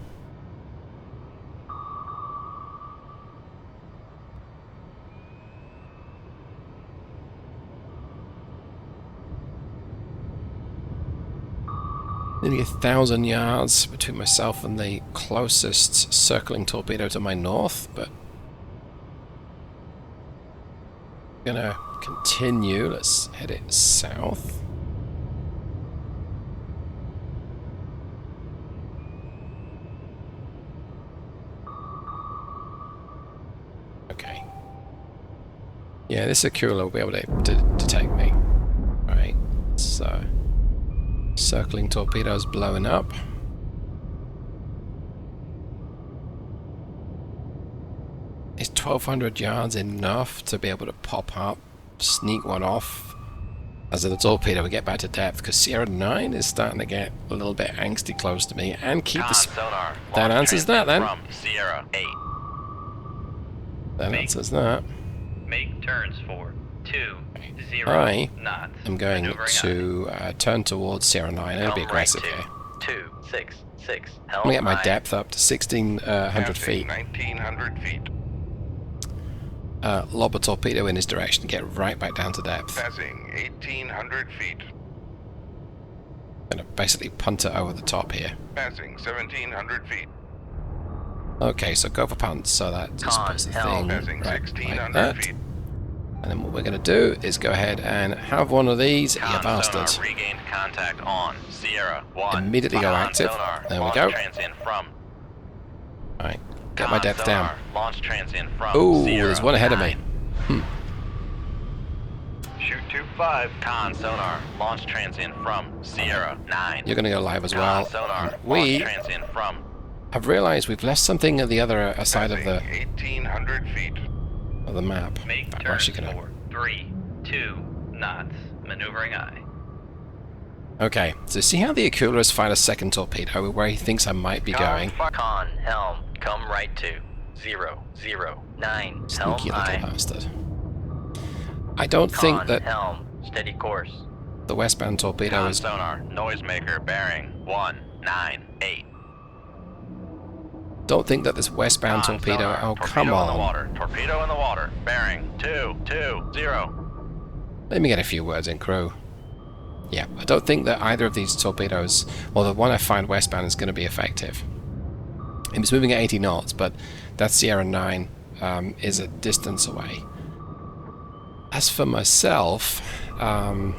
Nearly 1,000 yards between myself and the closest circling torpedo to my north, but I'm gonna continue. Let's head it south. Okay. Yeah, this Aquila will be able to detect me. Right, so circling torpedoes blowing up. Is 1,200 yards enough to be able to pop up, sneak one off as the torpedo will get back to depth? Because Sierra 9 is starting to get a little bit angsty close to me and keep the... Sonar. That answers that then. From Sierra 8. That answers that. Make turns for 20 I knots. am going Maneuvering to turn towards Sierra 9 and be Come aggressive right here. 266. I'm Helm going to get my aye. depth up to 1,600 feet. 1,900 feet. Lob a torpedo in his direction, get right back down to depth. Passing 1,800 feet. Going to basically punt it over the top here. Passing 1,700 feet. Okay, so go for punts, so that just Con, puts the helm. thing Passing right like 1,600 that. feet. And then what we're going to do is go ahead and have one of these, you Con bastard. sonar regained contact on Sierra 1. Immediately go Con active. sonar. There we Launch go. transient from. Alright, get my Con depth sonar. down. Launch transient from. Ooh, Sierra there's one ahead of me. 9. Shoot 25. Con sonar. Launch transient from Sierra 9. You're going to go live as Con well. sonar. And we Launch transient from. have realized we've left something at the other side of Passing the 1,800 feet. map. Make I'm turns actually gonna... for 2 knots. Maneuvering aye. Okay, so see how the Aquila has fired a second torpedo where he thinks I might be going? Con, helm, come right to 009. Helm Sneaky little aye. bastard. I don't think Con, that helm, steady course. the westbound torpedo Con is... sonar. Noisemaker bearing 198. Don't think that this westbound Con torpedo... sonar. Oh, Torpedo come in the on. water. Torpedo in the water. Bearing 220. Let me get a few words in, crew. Yeah, I don't think that either of these torpedoes, or the one I find westbound, is going to be effective. It was moving at 80 knots, but that Sierra 9 is a distance away. As for myself, Con,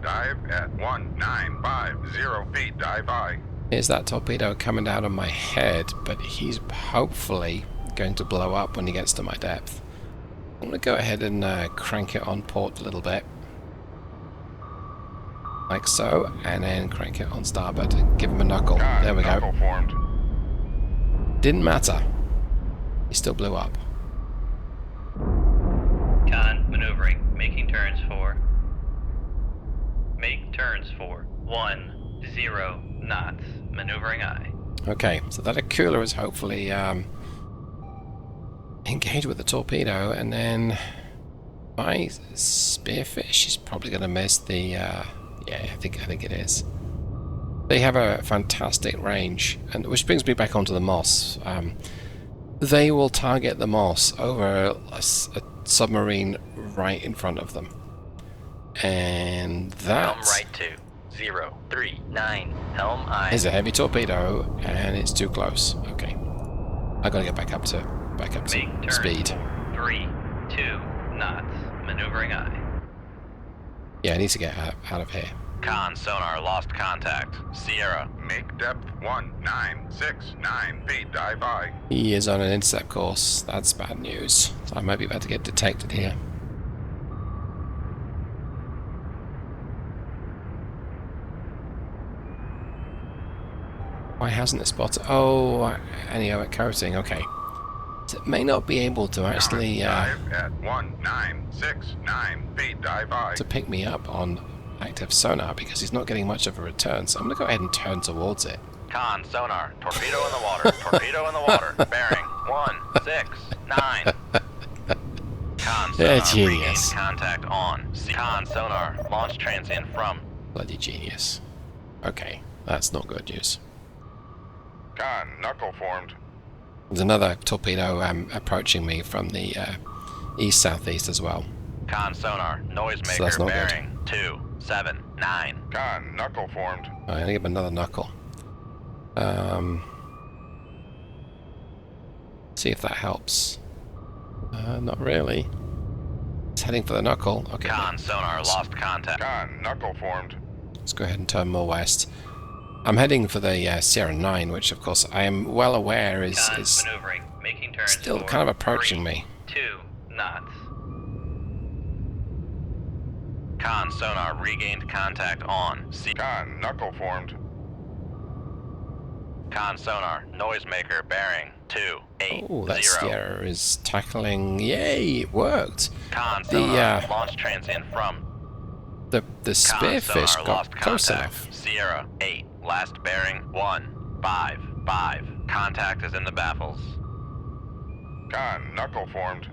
dive at 1950 feet. Dive aye. here's that torpedo coming down on my head, but he's hopefully going to blow up when he gets to my depth. I'm going to go ahead and crank it on port a little bit. Like so, and then crank it on starboard and give him a knuckle. Con, There we go. knuckle formed. Didn't matter. He still blew up. Con, maneuvering, making turns for. Make turns for 10 knots. Maneuvering aye. Okay, so that Aquila is hopefully engaged with the torpedo, and then my Spearfish is probably going to miss the. Yeah, I think it is. They have a fantastic range, and which brings me back onto the Moss. They will target the Moss over a submarine right in front of them, and Helm that right to 039. Helm aye. is a heavy torpedo, and it's too close. Okay, I gotta get back up to Make turns speed. for 32 knots. Maneuvering aye. Yeah, I need to get out of here. Con sonar lost contact. Sierra. Make depth 1969 feet. Dive aye. He is on an intercept course. That's bad news. So I might be about to get detected here. Why hasn't it spotted? Oh, anyway, coating. Okay. So it may not be able to actually Dive at 1969 feet. Dive aye. to pick me up on active sonar because he's not getting much of a return. So I'm going to go ahead and turn towards it. Con sonar. Torpedo in the water. Torpedo in the water. Bearing 169. Con sonar. Yeah, genius. Regained contact on. Con sonar. Launch transient from. Bloody genius. Okay, that's not good news. Con, knuckle formed. There's another torpedo approaching me from the east-southeast as well. Con sonar. So that's Noisemaker not good. bearing 279. 9. Con, knuckle formed. I'm gonna give him another knuckle. See if that helps. Not really. It's heading for the knuckle. Okay. Con sonar lost contact. Con, knuckle formed. Let's go ahead and turn more west. I'm heading for the Sierra 9, which of course I am well aware is Maneuvering, making turns still for kind of approaching 3, me. 2 knots. Con sonar regained contact on. Con, knuckle formed. Con sonar noisemaker bearing 280. Oh, that Sierra is tackling. Yay, it worked. Con The, sonar launch transient from. The Con Spearfish sonar got lost close contact. enough. Sierra 8. Last bearing 155. Contact is in the baffles. Con, knuckle formed.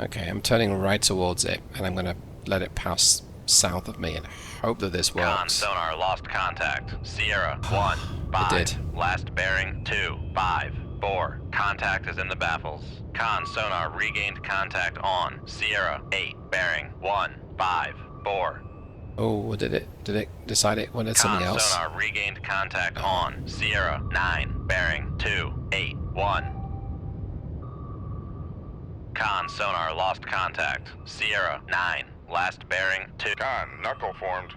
Okay, I'm turning right towards it, and I'm going to let it pass south of me and hope that this Con works. sonar lost contact. Sierra 1 5. did. Last bearing 254. Contact is in the baffles. Con sonar regained contact on. Sierra 8 bearing 154. Oh, did it decide it wanted something Con else? sonar regained contact on. Sierra 9 bearing 281. Con sonar lost contact. Sierra 9 last bearing 2. Con, knuckle formed.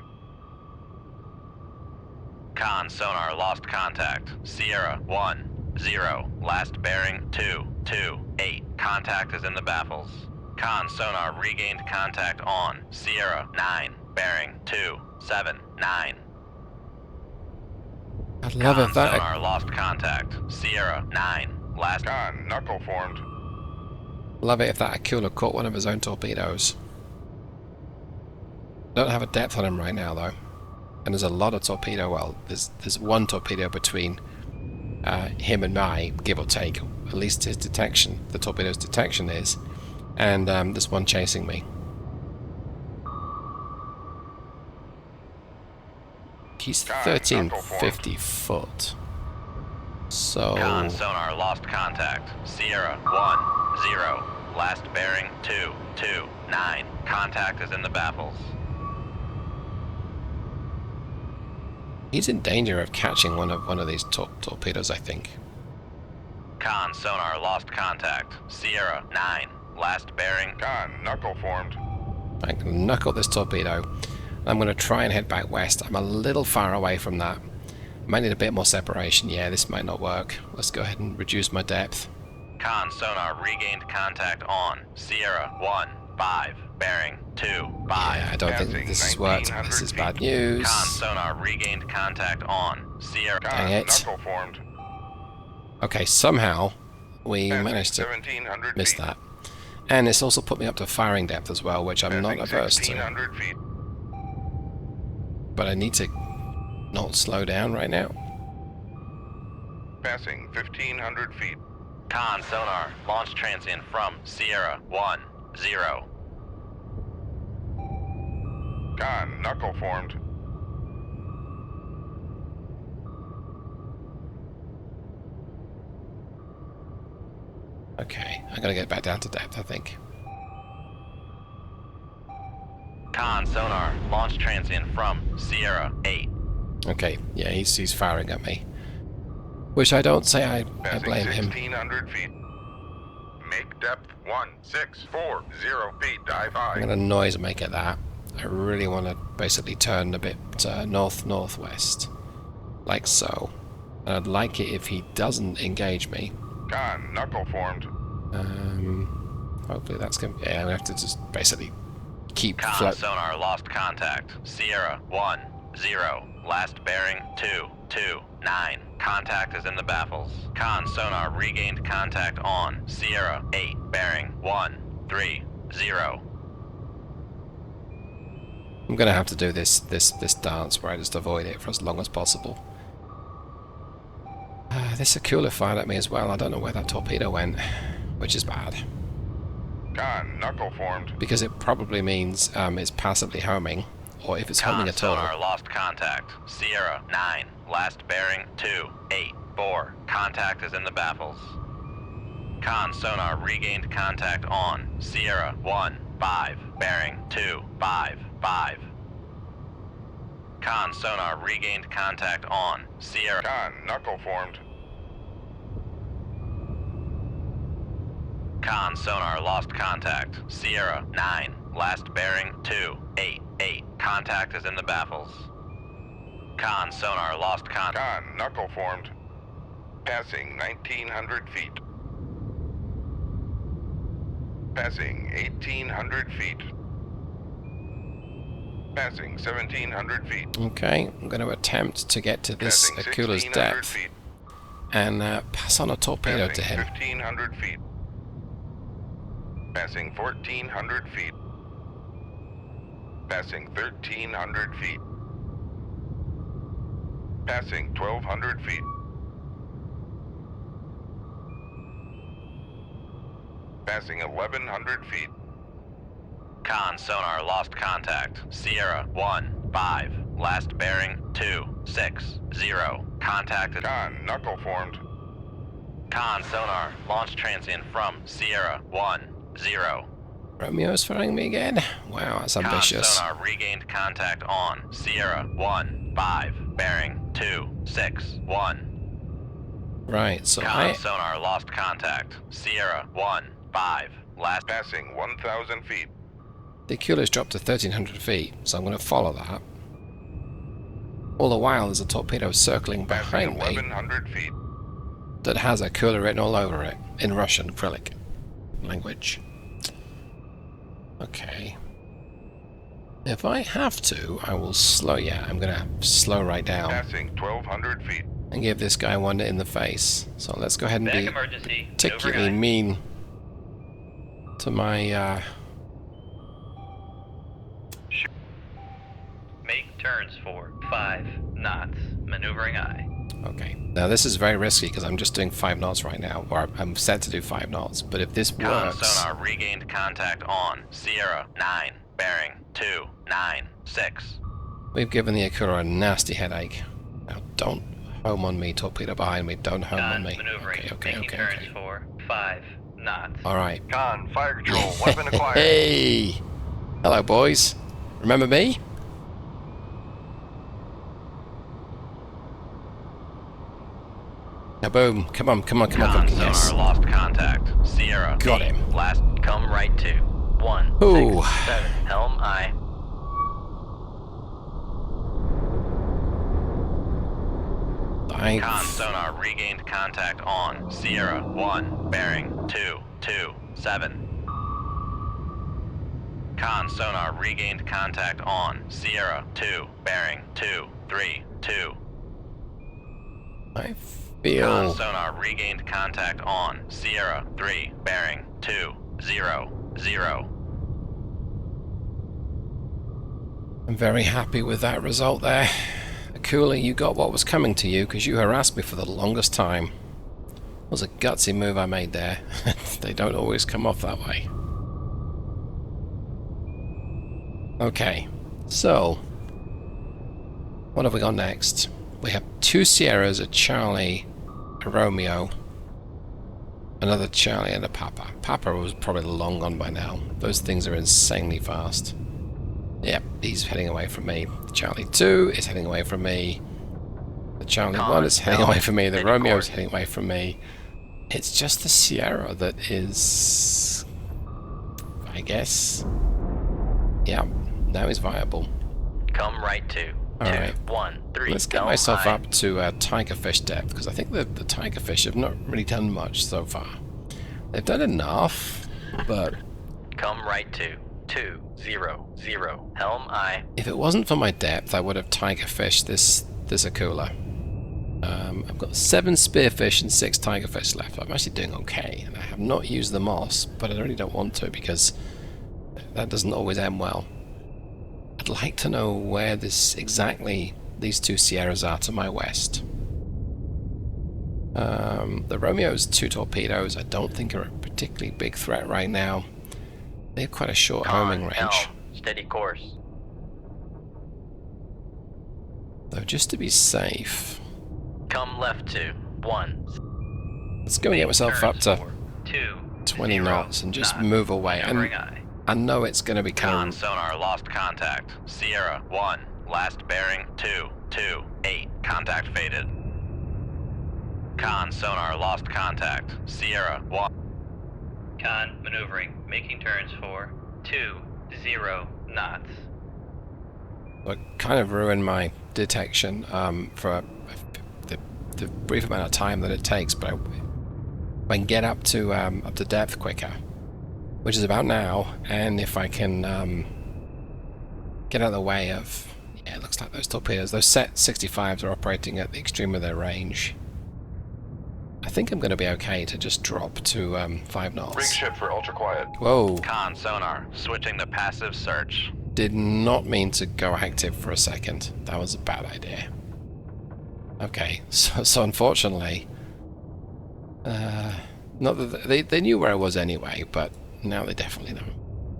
Con sonar lost contact. Sierra 1 0 last bearing 228. Contact is in the baffles. Con sonar regained contact on. Sierra 9 bearing 279. I'd love Con if that. sonar lost contact. Sierra 9 last. Con, knuckle formed. Love it if that Aquila caught one of his own torpedoes. Don't have a depth on him right now though, and there's a lot of torpedo. Well, there's one torpedo between him and my, give or take. At least his detection, the torpedo's detection is, and there's one chasing me. He's 1350 foot. So Con sonar lost contact. Sierra 1 0 last bearing 229. Contact is in the baffles. he's in danger of catching one of these torpedoes, I think. Con sonar lost contact. Sierra 9 last bearing. Con, knuckle formed. I'm going to knuckle this torpedo. I'm going to try and head back west. I'm a little far away from that. Might need a bit more separation. Yeah, this might not work. Let's go ahead and reduce my depth. Con sonar regained contact on. Sierra 1 5 bearing 25. Yeah, I don't think this has worked. This is bad news. Con sonar regained contact on. Sierra. Con, Dang it. knuckle formed. Okay, somehow we managed to 1,700 miss feet. that. And it's also put me up to firing depth as well, which I'm not Passing averse to. 1,600 feet. But I need to not slow down right now. Passing 1,500 feet. Con sonar launch transient from Sierra 1 0. Con, knuckle formed. Okay, I'm gonna get back down to depth, I think. Con sonar launch transient from Sierra 8. Okay, yeah, he's firing at me. Which I don't say I Passing blame him. 1,600 feet. Make depth 1640 feet. Dive I'm high. gonna noise make it that. I really want to basically turn a bit north-northwest, like so. And I'd like it if he doesn't engage me. Con, knuckle formed. Hopefully that's gonna. Yeah, I'm gonna have to just basically keep Con float. sonar lost contact. Sierra 1 0 last bearing 229. Contact is in the baffles. Con sonar regained contact on. Sierra 8 bearing 130. I'm gonna have to do this dance where I just avoid it for as long as possible. This Aquila fired at me as well. I don't know where that torpedo went, which is bad. Con, knuckle formed. Because it probably means it's passively homing, or if it's homing Con at all. sonar lost contact. Sierra 9 last bearing 284. Contact is in the baffles. Con sonar regained contact on. Sierra 1 5 bearing 255. Con sonar regained contact on Sierra. Con, knuckle formed. Con sonar lost contact. Sierra 9. Last bearing 288. Contact is in the baffles. Con sonar lost contact. Con, knuckle formed. Passing 1900 feet. Passing 1800 feet. Passing 1700 feet. Okay, I'm going to attempt to get to this Passing Akula's 1600 depth feet. and pass on a torpedo to Passing him. 1500 feet. Passing 1400 feet. Passing 1300 feet. Passing 1200 feet. Passing 1100 feet. Con sonar lost contact. Sierra 1-5. Last bearing 260. Contact is. Con, knuckle formed. Con sonar launch transient from Sierra 10. Romeo's firing me again? Wow, that's Con ambitious. sonar regained contact on Sierra 1-5. Bearing 261. Right, so Con sonar lost contact. Sierra 1-5. Last. Passing 1000 feet. the Akula's dropped to 1300 feet, so I'm going to follow that. All the while there's a torpedo circling Passing behind me 1100 feet. that has Akula written all over it, in Russian, Acrylic language. Okay. If I have to, I will slow, yeah, I'm going to slow right down Passing 1200 feet. and give this guy one in the face. So let's go ahead and Back be emergency. particularly Over guy. mean to my, Make turns for 5 knots. Maneuvering eye. okay. Now this is very risky because I'm just doing 5 knots right now, or I'm set to do 5 knots, but if this Con works... sonar regained contact on Sierra 9. Bearing 296. We've given the Akula a nasty headache. Now, don't home on me, torpedo behind me. Don't home on Con me. maneuvering. Okay. Making turns for 5 knots. All right. Con, fire control, weapon acquired. Hey! Hello, boys. Remember me? Now, boom. Come on. Con Yes. sonar lost contact. Sierra. Got 8. him. Last. Come right to 1. Ooh. 6, 7. Helm eye. Con sonar regained contact on Sierra 1. Bearing 227. Con sonar regained contact on Sierra 2. Bearing 232. I Con feel... sonar regained contact on Sierra 3. Bearing 200. I'm very happy with that result there. Akula, you got what was coming to you because you harassed me for the longest time. It was a gutsy move I made there. They don't always come off that way. Okay, so what have we got next? We have 2 Sierras, a Charlie, a Romeo, another Charlie and a Papa. Papa was probably long gone by now. Those things are insanely fast. Yep, he's heading away from me. The Charlie 2 is heading away from me. The Charlie 1 is heading away from me. The Romeo is heading away from me. It's just the Sierra that is... I guess... Yeah, now he's viable. Come right to 2, Alright. 1, 3. Let's get Helm myself eye. up to Tigerfish depth, because I think the Tigerfish have not really done much so far. They've done enough, but Come right to 200. Helm eye. if it wasn't for my depth, I would have Tigerfished this Akula. I've got 7 Spearfish and 6 Tigerfish left. I'm actually doing okay, and I have not used the moss, but I really don't want to because that doesn't always end well. I'd like to know where exactly these 2 Sierras are to my west. The Romeo's 2 torpedoes I don't think are a particularly big threat right now. They have quite a short homing range. Helm. Steady course. So just to be safe, Come left to 1. let's go and get myself up to 2 20 knots and just knots. move away. Maneuvering And eye. I know it's going to be Con kind of... sonar lost contact. Sierra 1. last bearing 228. Contact faded. Con sonar lost contact. Sierra 1. Con maneuvering, making turns for 20 knots. It kind of ruined my detection for the brief amount of time that it takes, but I can get up to depth quicker, which is about now. And if I can get out of the way of, yeah, it looks like those torpedoes, those set 65s are operating at the extreme of their range. I think I'm going to be okay to just drop to 5 knots. Rig ship for ultra quiet. Whoa. Con sonar, switching to passive search. Did not mean to go active for a second. That was a bad idea. Okay, so unfortunately, not that they knew where I was anyway, but now they definitely know.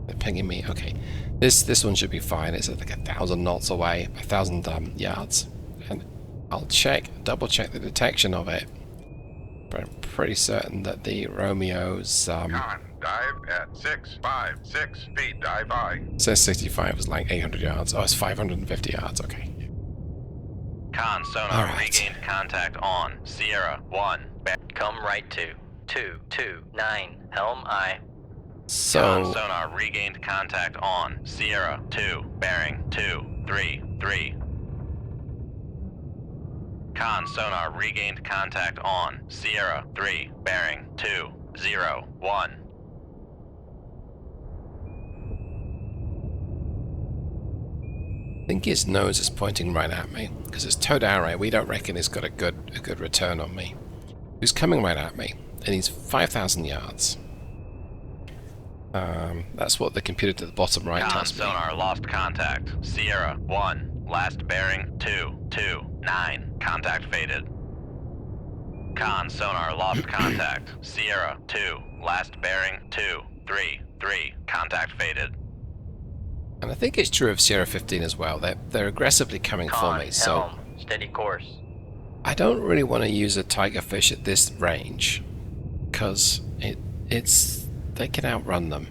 They're pinging me. Okay, this one should be fine. It's like 1,000 knots away, 1,000 yards, and I'll double check the detection of it. But I'm pretty certain that the Romeo's Con, dive at 656 feet, dive by. says 65 was like 800 yards. Oh, it's 550 yards. Okay. Con sonar All right. regained contact on Sierra 1. Come right to 229, helm I. Con So sonar regained contact on Sierra 2, bearing 233. Con sonar regained contact on Sierra 3, bearing 201. I think his nose is pointing right at me because it's towed array. We don't reckon he's got a good return on me. He's coming right at me, and he's 5,000 yards. That's what the computer to the bottom right Con tells me. sonar lost contact. Sierra 1, last bearing 229. Contact faded. Con sonar lost contact. Sierra 2, last bearing 233. Contact faded. And I think it's true of Sierra 15 as well. They're aggressively coming for me, so helm, steady course. I don't really want to use a Tigerfish at this range because they can outrun them.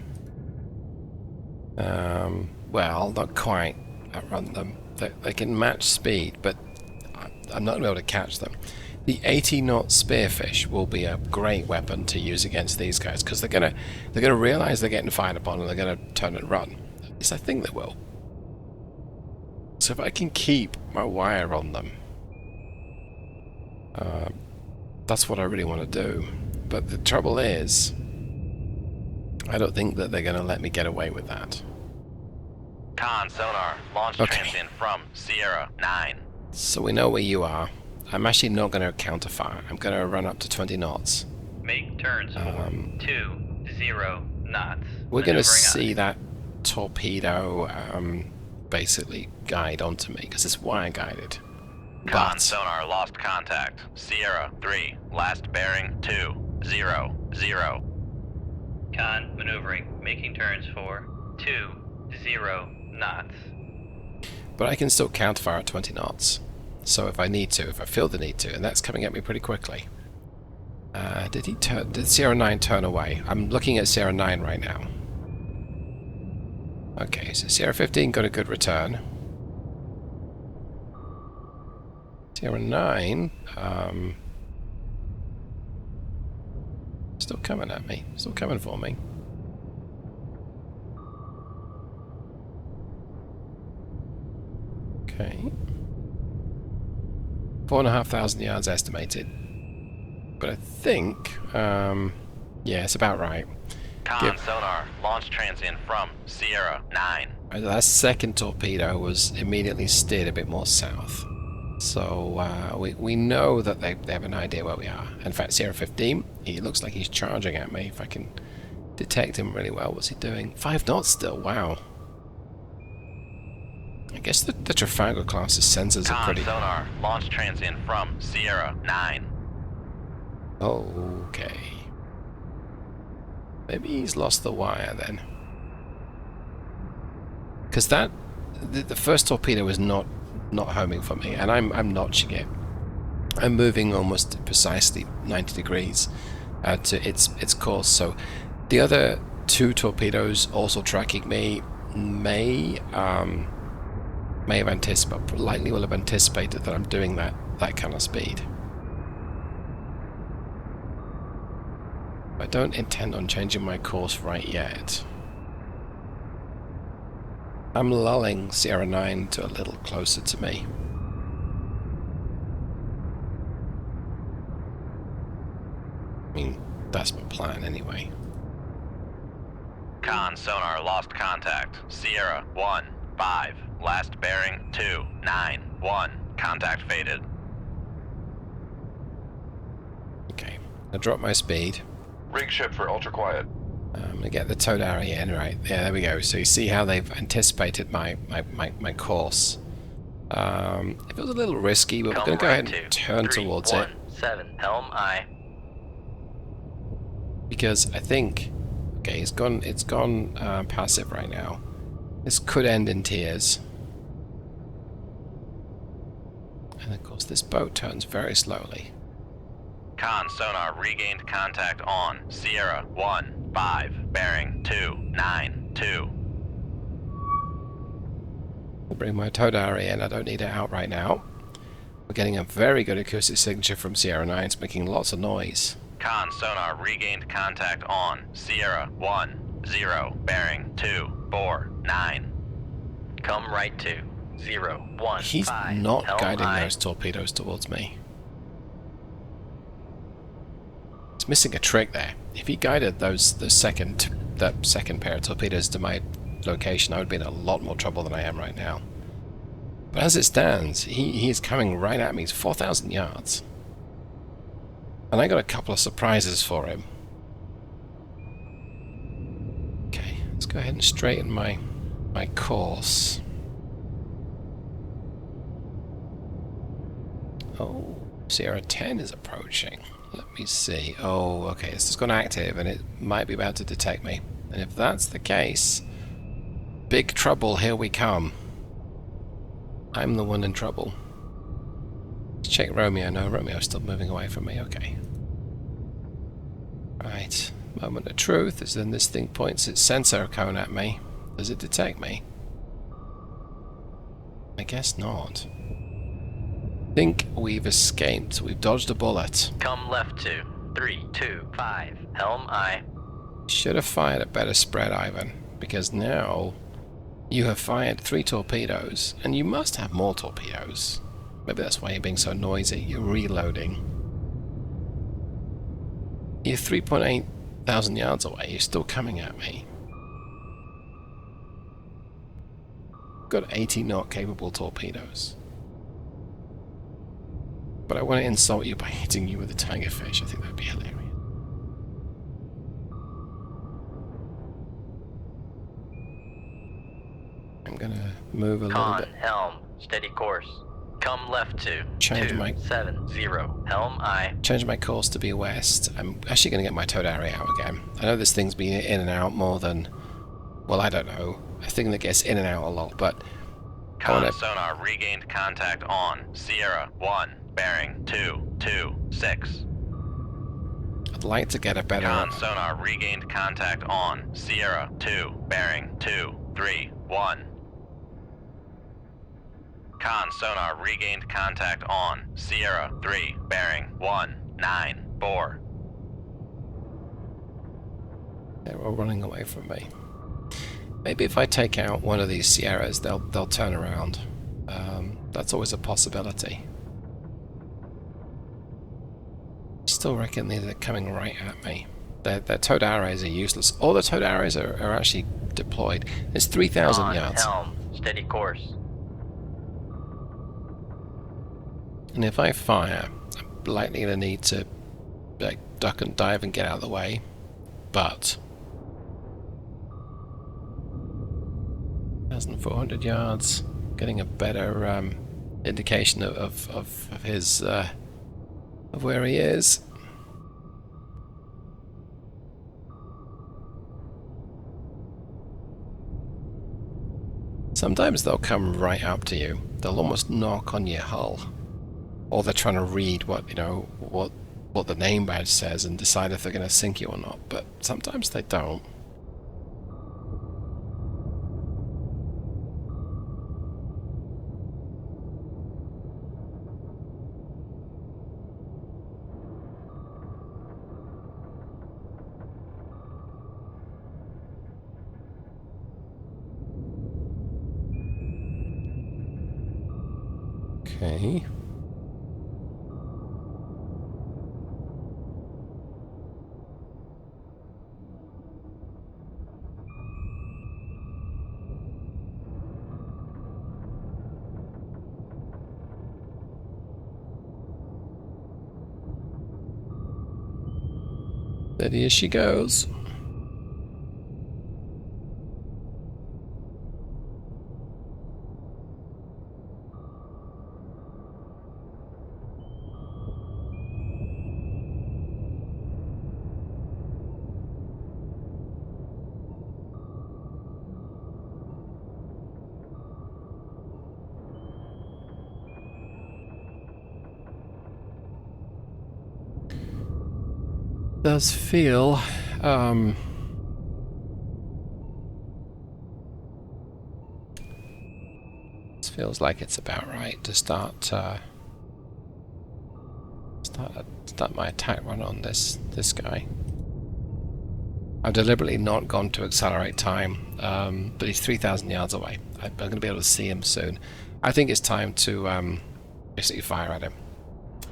Well, not quite outrun them. They can match speed, but I'm not going to be able to catch them. The 80-knot Spearfish will be a great weapon to use against these guys because they're gonna realize they're getting fired upon and they're gonna turn and run. At least I think they will. So if I can keep my wire on them, that's what I really want to do. But the trouble is, I don't think that they're going to let me get away with that. Con sonar, launch transient from Sierra 9. So we know where you are. I'm actually not going to counterfire. I'm going to run up to 20 knots. Make turns for 20 knots. We're going to Maneuvering see I. that torpedo basically guide onto me because it's wire guided. Con But sonar lost contact. Sierra 3, last bearing 200. Con maneuvering, making turns for 20 knots. I can still counterfire at 20 knots. So if I need to, if I feel the need to, and that's coming at me pretty quickly. Did Sierra 9 turn away? I'm looking at Sierra 9 right now. Okay, so Sierra 15 got a good return. Sierra 9, still coming at me. Still coming for me. Okay. 4,500 yards estimated. But I think, yeah, it's about right. Con sonar, launch transient from Sierra 9. That second torpedo was immediately steered a bit more south. So we know that they have an idea where we are. In fact, Sierra 15, he looks like he's charging at me. If I can detect him really well, what's he doing? 5 knots still, wow. I guess the Trafalgar-class sensors are pretty... sonar, launch transient from Sierra 9. Okay. Maybe he's lost the wire then. Because the first torpedo is not homing for me, and I'm notching it. I'm moving almost precisely 90 degrees to its course. So the other 2 torpedoes also tracking me may may have anticipated, likely will have anticipated that I'm doing that kind of speed. I don't intend on changing my course right yet. I'm lulling Sierra 9 to a little closer to me. I mean, that's my plan anyway. Con sonar lost contact. Sierra 1-5. Last bearing 2-9-1. Contact faded. Okay, I drop my speed. Rig ship for ultra quiet. I'm going to get the Todari in, right. Yeah, there we go. So you see how they've anticipated my course. It was a little risky, but we're going to go ahead and turn towards it. 7, helm aye. Because I think, okay, it's gone passive right now. This could end in tears. And of course this boat turns very slowly. Con sonar regained contact on Sierra 1-5. Bearing 2-9-2. I'll bring my Todari in, I don't need it out right now. We're getting a very good acoustic signature from Sierra 9, it's making lots of noise. Con sonar regained contact on Sierra 1-0. Bearing 2-4-9. Come right to 0-1-5. He's not helm guiding aye. those torpedoes towards me. It's missing a trick there. If he guided that second pair of torpedoes to my location, I would be in a lot more trouble than I am right now. But as it stands, he is coming right at me. He's 4,000 yards. And I got a couple of surprises for him. Okay, let's go ahead and straighten my course. Oh, Sierra 10 is approaching. Let me see. Oh, okay, this has gone active and it might be about to detect me. And if that's the case, big trouble, here we come. I'm the one in trouble. Let's check Romeo. No, Romeo's still moving away from me. Okay. Right. Moment of truth is then this thing points its sensor cone at me. Does it detect me? I guess not. Think we've escaped. We've dodged a bullet. Come left to 3-2-5. Helm aye. Should have fired a better spread, Ivan, because now you have fired 3 torpedoes, and you must have more torpedoes. Maybe that's why you're being so noisy. You're reloading. You're 3.8 thousand yards away. You're still coming at me. Got 80 knot capable torpedoes. But I want to insult you by hitting you with a Tigerfish. I think that'd be hilarious. I'm gonna move a little bit. Helm, steady course. Come left to Change my 270. Helm aye. Change my course to be west. I'm actually gonna get my Todari out again. I know this thing's been in and out more than, well, I don't know, a thing that gets in and out a lot, but Con sonar regained contact on Sierra 1. Bearing 2-2-6. I'd like to get a better... Con sonar regained contact on Sierra 2. Bearing 2-3-1. Con sonar regained contact on Sierra 3. Bearing 1-9-4. They're all running away from me. Maybe if I take out one of these Sierras, they'll turn around. That's always a possibility. Still reckon they're coming right at me. Their towed arrows are useless. All the towed arrows are actually deployed. There's 3,000 yards. Helm, steady course. And if I fire, I'm likely to need to duck and dive and get out of the way. But 1,400 yards, getting a better indication of his of where he is. Sometimes they'll come right up to you. They'll almost knock on your hull, or they're trying to read what what the name badge says and decide if they're going to sink you or not. But sometimes they don't. Okay. Steady as she goes. Does feel this feels like it's about right to start my attack run on this guy. I've deliberately not gone to accelerate time, but he's 3,000 yards away. I'm going to be able to see him soon. I think it's time to basically fire at him.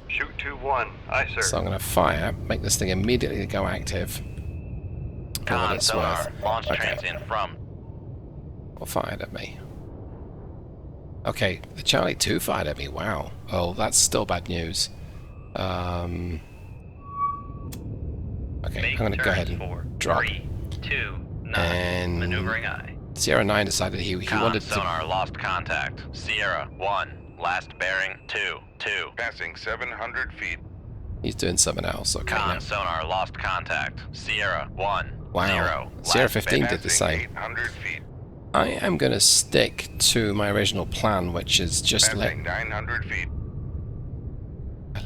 Shoot 2-1. Aye, sir. So I'm going to fire, make this thing immediately go active. For what Con it's sonar, worth. launch Okay. transient from. Or fired at me. Okay, the Charlie 2 fired at me. Wow. Oh, that's still bad news. Okay, I'm going to go ahead and drop. 3, 2, 9. And Maneuvering eye. Sierra 9 decided he Con wanted to... sonar, lost contact. Sierra 1, last bearing 2, 2. Passing 700 feet. He's doing something else. Okay, Con now. sonar, lost contact. Sierra 1, Wow. 0. Sierra last 15 bearing. did the same. 800 feet. I am going to stick to my original plan, which is just Passing 900 feet.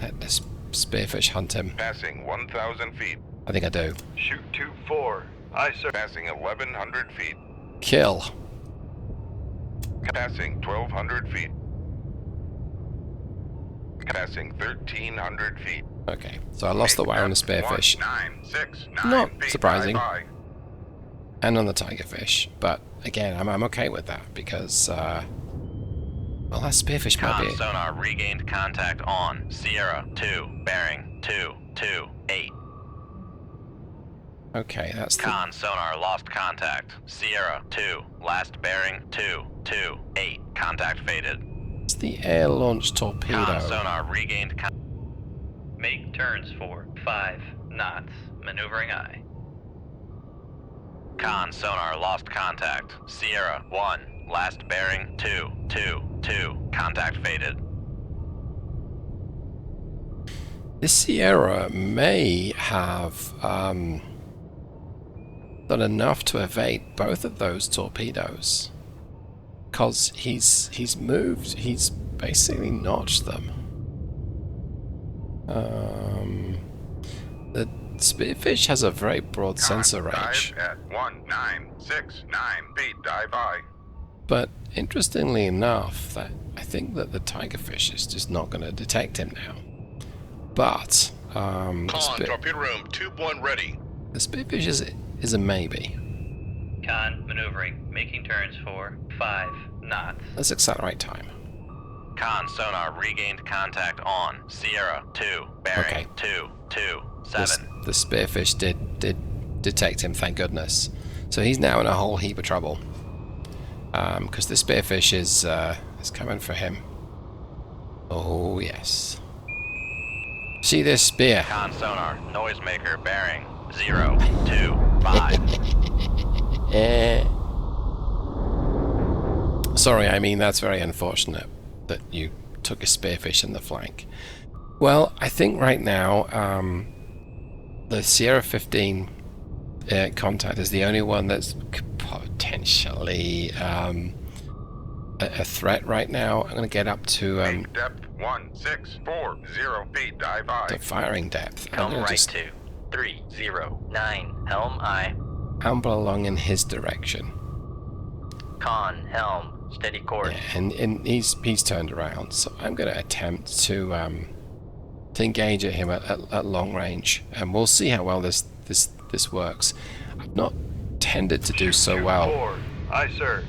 let this spearfish hunt him. Passing 1,000 feet. I think I do. Shoot 2-4. Aye, sir. Passing 1,100 feet. Kill. Passing 1,200 feet. Passing 1,300 feet. Okay, so I lost the wire on the spearfish. 1969 Not feet. surprising. Bye-bye. And on the tigerfish, but again, I'm okay with that because, well, that spearfish might Con be. sonar, regained contact on. Sierra 2, bearing 2, 2, 8. Okay, that's the. Con sonar, lost contact. Sierra 2, last bearing 2, 2, 8. Contact faded. It's the air launch torpedo. Con sonar, regained contact. Make turns for 5 knots. Maneuvering eye. Con sonar, lost contact. Sierra 1, last bearing 2, 2, 2. Contact faded. This Sierra may have done enough to evade both of those torpedoes, because he's moved. He's basically notched them. The spearfish has a very broad sensor range, Dive at 1969 feet. Dive by. but interestingly enough, that I think that the tigerfish is just not going to detect him now. But Con, torpedo room, tube 1 ready. the spearfish is a maybe. Con maneuvering. Making turns for 5 knots. Let's accelerate time. Con sonar, regained contact on. Sierra 2, bearing Okay. 2, 2, This- 7. The spearfish did detect him, thank goodness. So he's now in a whole heap of trouble. Because the spearfish is coming for him. Oh yes. See this spear? Con sonar, noisemaker, bearing 0, 2, 5. Sorry, I mean that's very unfortunate that you took a spearfish in the flank. Well, I think right now the Sierra 15 contact is the only one that's potentially a threat right now. I'm going to get up to Make depth 1640 feet. Dive by. firing depth. I'm Helm going to right just 2, 3, 0, 9. Helm eye. amble along in his direction. Con helm. Steady course. Yeah, and he's turned around, so I'm going to attempt to engage at him at long range, and we'll see how well this works. I've not tended to do so well 2-4. Aye, sir.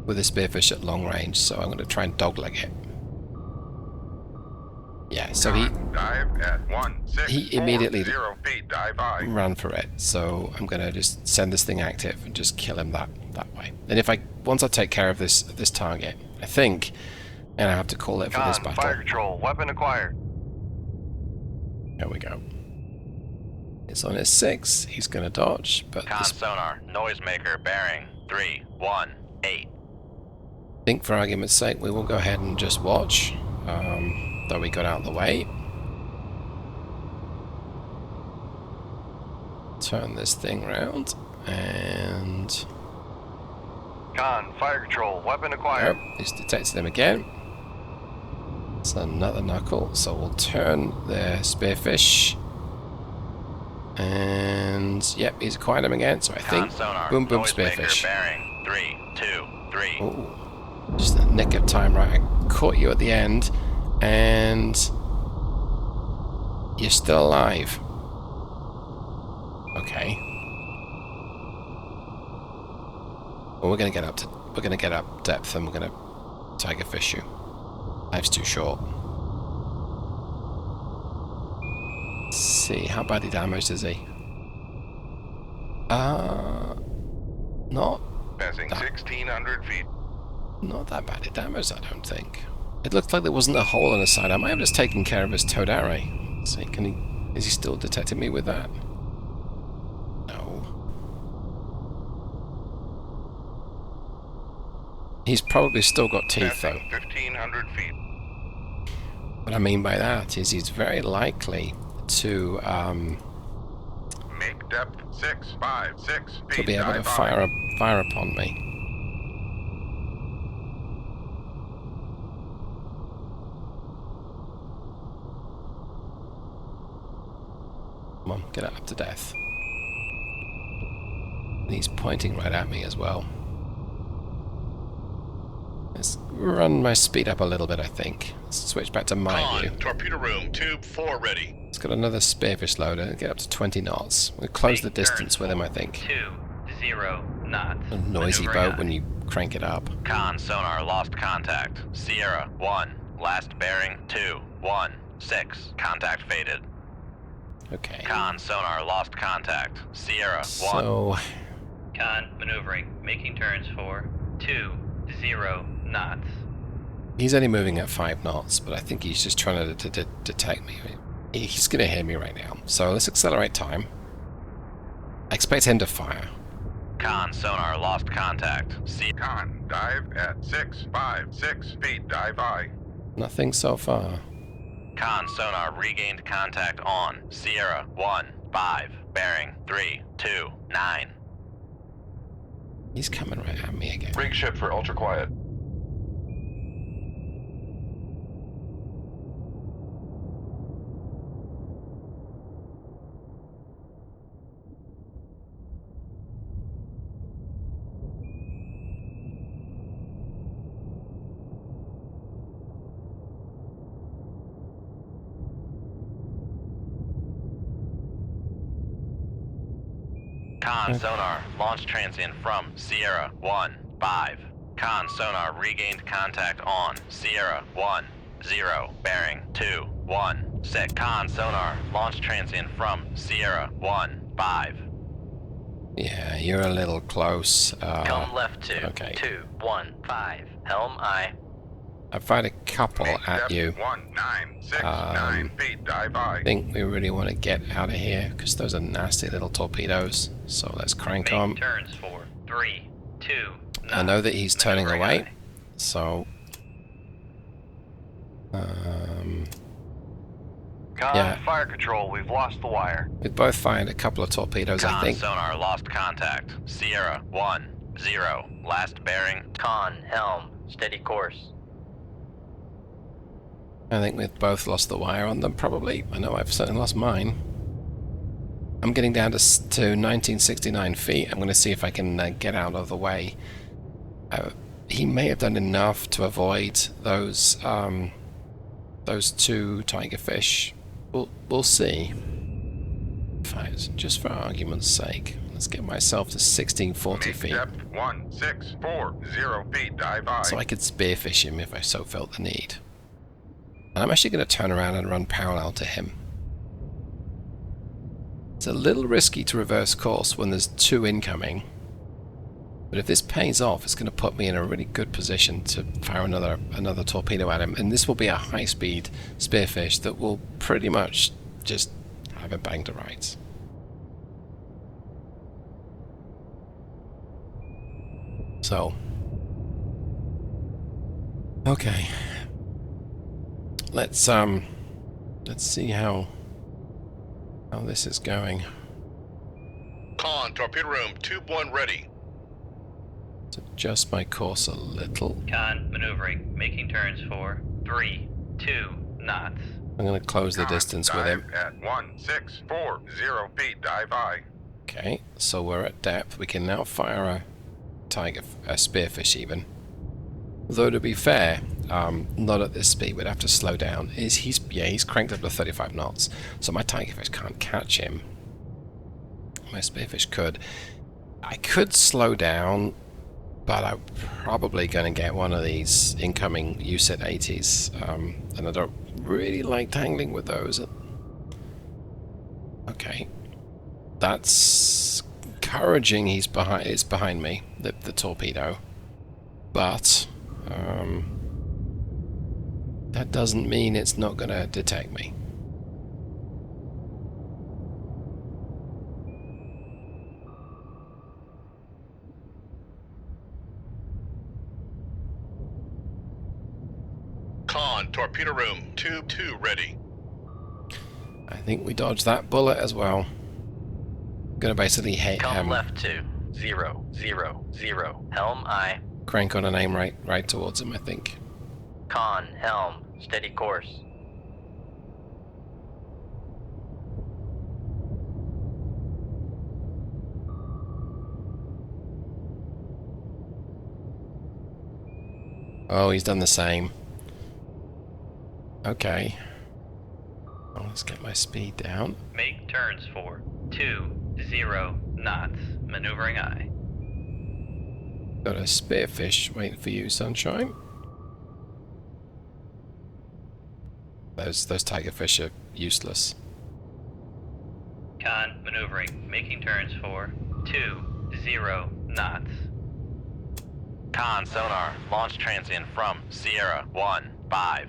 with a spearfish at long range, so I'm going to try and dogleg it. Yeah, so he Dive at 164 immediately 0 feet. Dive I. ran for it. So I'm gonna just send this thing active and just kill him that way. And if once I take care of this target, I think, and I have to call it for this battle. Fire control. Weapon acquired. There we go. It's on his 6. He's gonna dodge, but Con sonar, noisemaker, bearing 318. I think for argument's sake we will go ahead and just watch. Though we got out of the way. Turn this thing round and Fire control. Weapon acquired. oh, he's detected him again. It's another knuckle, so we'll turn the spearfish. And yep, he's acquired him again, so I think sonar, boom boom noisemaker, spearfish. bearing 323. Ooh, just the nick of time, right? I caught you at the end, and you're still alive. Okay. Well, we're gonna get up depth, and we're gonna tigerfish you. Life's too short. Let's see, how badly damaged is he? Not Passing 1600 feet. Not that badly damaged, I don't think. It looked like there wasn't a hole in the side. I might have just taken care of his towed array. Let's see, is he still detecting me with that? No. He's probably still got teeth though. Passing 1500 feet. What I mean by that is he's very likely to Make depth 656 feet. be able to Dive I. fire upon me. Come on, get up to death. And he's pointing right at me as well. Let's run my speed up a little bit, I think. Let's switch back to my view. Torpedo room, tube 4 ready. It's got another spearfish loader. Get up to 20 knots. We'll close the distance with him, I think. 20 knots. A noisy Maneuvering boat when you crank it up. Con sonar, lost contact. Sierra 1, last bearing 216. Contact faded. Okay. Con sonar, lost contact. Sierra 1. So, Con maneuvering, making turns for 20 knots. he's only moving at 5 knots, but I think he's just trying to detect me. He's going to hear me right now. So let's accelerate time. I expect him to fire. Con sonar, lost contact. Con, dive at 656 feet. Dive I. Nothing so far. Con sonar, regained contact on. Sierra 15, bearing 329. He's coming right at me again. Rig ship for ultra quiet. Con sonar, launch transient from Sierra 15. Con sonar, regained contact on. Sierra 10, bearing 216. Con sonar, launch transient from Sierra 15. Yeah, you're a little close. Helm left to okay. 215. Helm I. I've fired a couple Make at depth you. 1969 feet. Dive I. I think we really want to get out of here because those are nasty little torpedoes. So let's crank on. Make turns for 3, 2 knots. I know that he's turning Maneuvering away, so yeah. Fire control. We've lost the wire. we've both fired a couple of torpedoes, I Con think. sonar, lost contact. Sierra 10, last bearing. Con helm, steady course. I think we've both lost the wire on them, probably. I know I've certainly lost mine. I'm getting down to 1969 feet. I'm going to see if I can get out of the way. He may have done enough to avoid those two tigerfish. We'll see. In fact, just for argument's sake, let's get myself to 1640 Make feet. depth 1640 feet. Dive I. So I could spearfish him if I so felt the need. And I'm actually going to turn around and run parallel to him. It's a little risky to reverse course when there's two incoming. But if this pays off, it's going to put me in a really good position to fire another torpedo at him. And this will be a high-speed spearfish that will pretty much just have it bang to rights. So, okay. Let's see how this is going. Con, torpedo room, tube 1 ready. Let's adjust my course a little. Con, maneuvering, making turns for 3, 2 knots. I'm going to close the distance with him. At 1640 feet, dive I. Okay, so we're at depth. We can now fire a spearfish even. Though to be fair, not at this speed. We'd have to slow down. He's cranked up to 35 knots, so my tigerfish can't catch him. My spearfish could. I could slow down, but I'm probably going to get one of these incoming USIT 80s, and I don't really like tangling with those. Okay, that's encouraging. It's behind me, the torpedo, but that doesn't mean it's not going to detect me. Con, torpedo room, tube 2 ready. I think we dodged that bullet as well. Gonna basically hit Come left 2, 0, 0, 0. Helm I. crank on and aim right towards him, I think. Con, helm, steady course. Oh, he's done the same. Okay. Well, let's get my speed down. Make turns for 2, 0 knots. Maneuvering I. Got a spearfish waiting for you, sunshine. Those tigerfish are useless. Con, maneuvering, making turns for 2, 0 knots. Con, sonar, launch transient from Sierra 1, 5.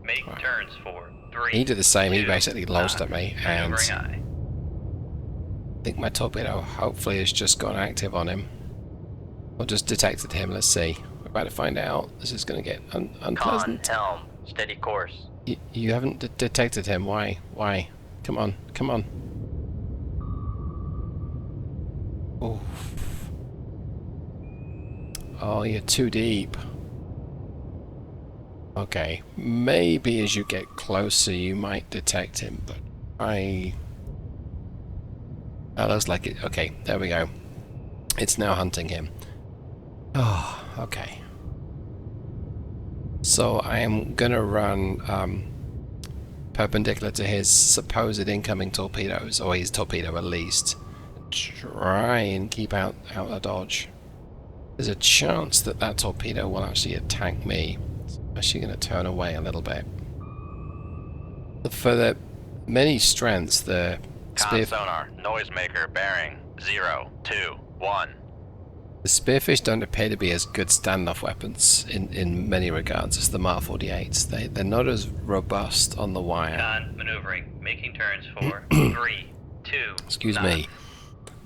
Make Right. turns for 3. He did the same. He 2 basically launched at knots. me, and Maneuvering I. I think my torpedo hopefully has just gone active on him. Or just detected him. Let's see. We're about to find out. This is going to get Con, unpleasant. helm, steady course. You haven't detected him. Why? Why? Come on. Come on. Oh. Oh, you're too deep. Okay. Maybe as you get closer you might detect him, but that looks like it. Okay, there we go. It's now hunting him. Oh, okay. So I am gonna run perpendicular to his supposed incoming torpedoes, or his torpedo at least. Try and keep out of dodge. There's a chance that that torpedo will actually attack me. So I'm actually going to turn away a little bit. But for the many strengths, the Con, sonar, noisemaker, bearing 0, 2, 1. The spearfish don't appear to be as good standoff weapons in many regards as the Mark 48s. They're not as robust on the wire. Con, maneuvering, making turns for 3, 2 Excuse knots. me.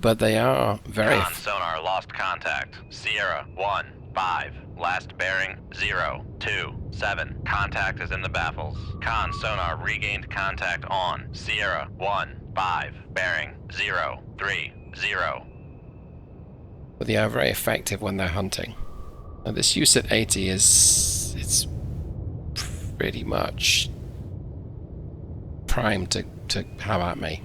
But they are very... Con, sonar, lost contact. Sierra 1, 5. Last bearing 0, 2, 7. Contact is in the baffles. Con, sonar, regained contact on Sierra 1, 5. Bearing 0, 3, 0. But they are very effective when they're hunting. Now this USIT 80 it's pretty much primed to have at me.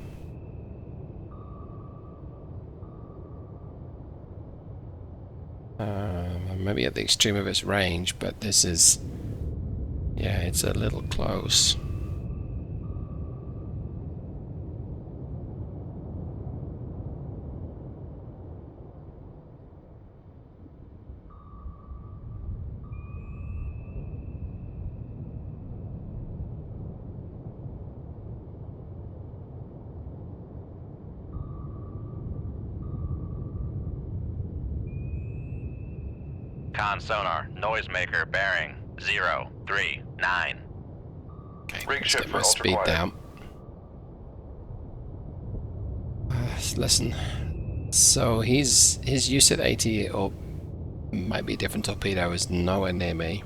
Maybe at the extreme of its range, but this is... yeah, it's a little close. Con sonar, noisemaker, bearing 039. Okay, Rig let's shift get for my ultra speed quiet. down. Listen, so his USIT 80 or might be a different torpedo is nowhere near me,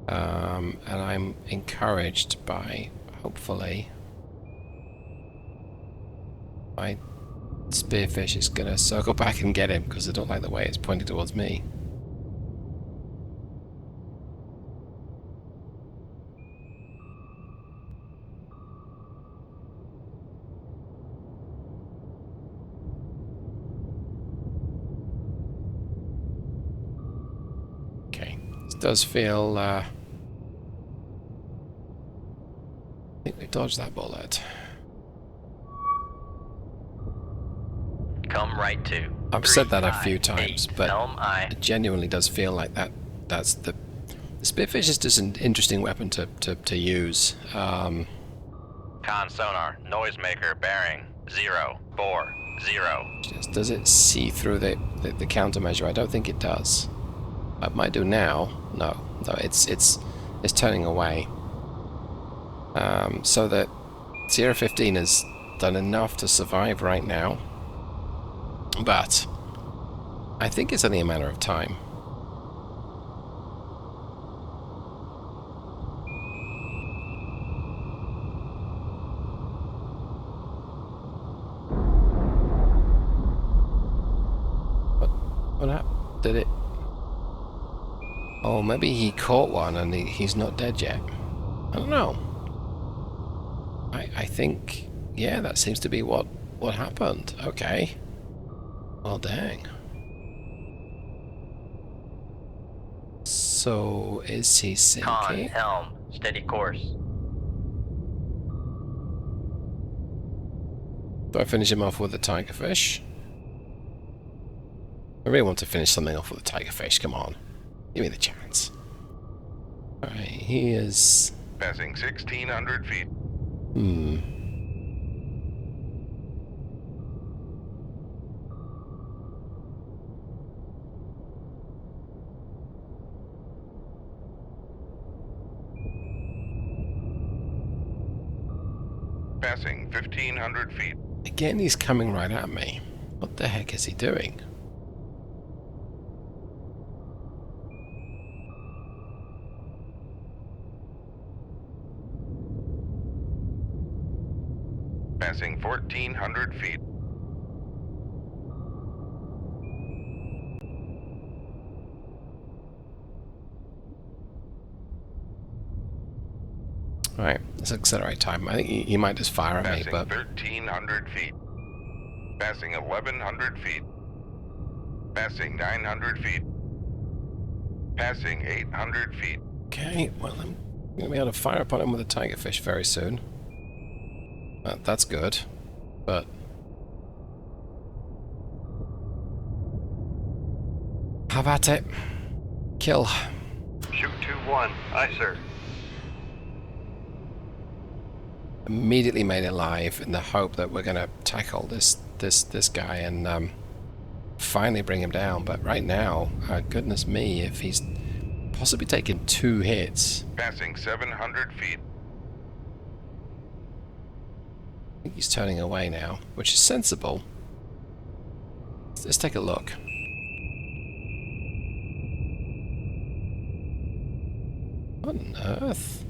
and I'm encouraged by hopefully my Spearfish is gonna circle back and get him because I don't like the way it's pointing towards me. Okay, this does feel. I think we dodged that bullet. Come right to. I've said that a few 358, times, but Helm I. it genuinely does feel like that. That's the Spearfish is just an interesting weapon to use. Con sonar, noisemaker, bearing 040. Does it see through the countermeasure? I don't think it does. It might do now. No, it's turning away. So that Sierra 15 has done enough to survive right now, but I think it's only a matter of time. What happened? Did it? Oh, maybe he caught one and he's not dead yet. I don't know. I think, yeah, that seems to be what happened. Okay. Well, dang. So, is he Con sinking? helm, steady course. Do I finish him off with a tigerfish? I really want to finish something off with a tigerfish. Come on. Give me the chance. Alright, he is... Passing 1,600 feet. Passing 1,500 feet. Again, he's coming right at me. What the heck is he doing? Passing 1,400 feet. Alright, let's accelerate time. I think he might just fire at me, Passing but... 1,300 feet. Passing 1,100 feet. Passing 900 feet. Passing 800 feet. Okay, well, I'm going to be able to fire upon him with a tigerfish very soon. That's good, but... Have at it. Kill. Shoot 2-1. Aye, sir. Immediately made it live in the hope that we're going to tackle this guy and finally bring him down. But right now, goodness me, if he's possibly taken 2 hits. Passing 700 feet. I think he's turning away now, which is sensible. Let's take a look. What on earth?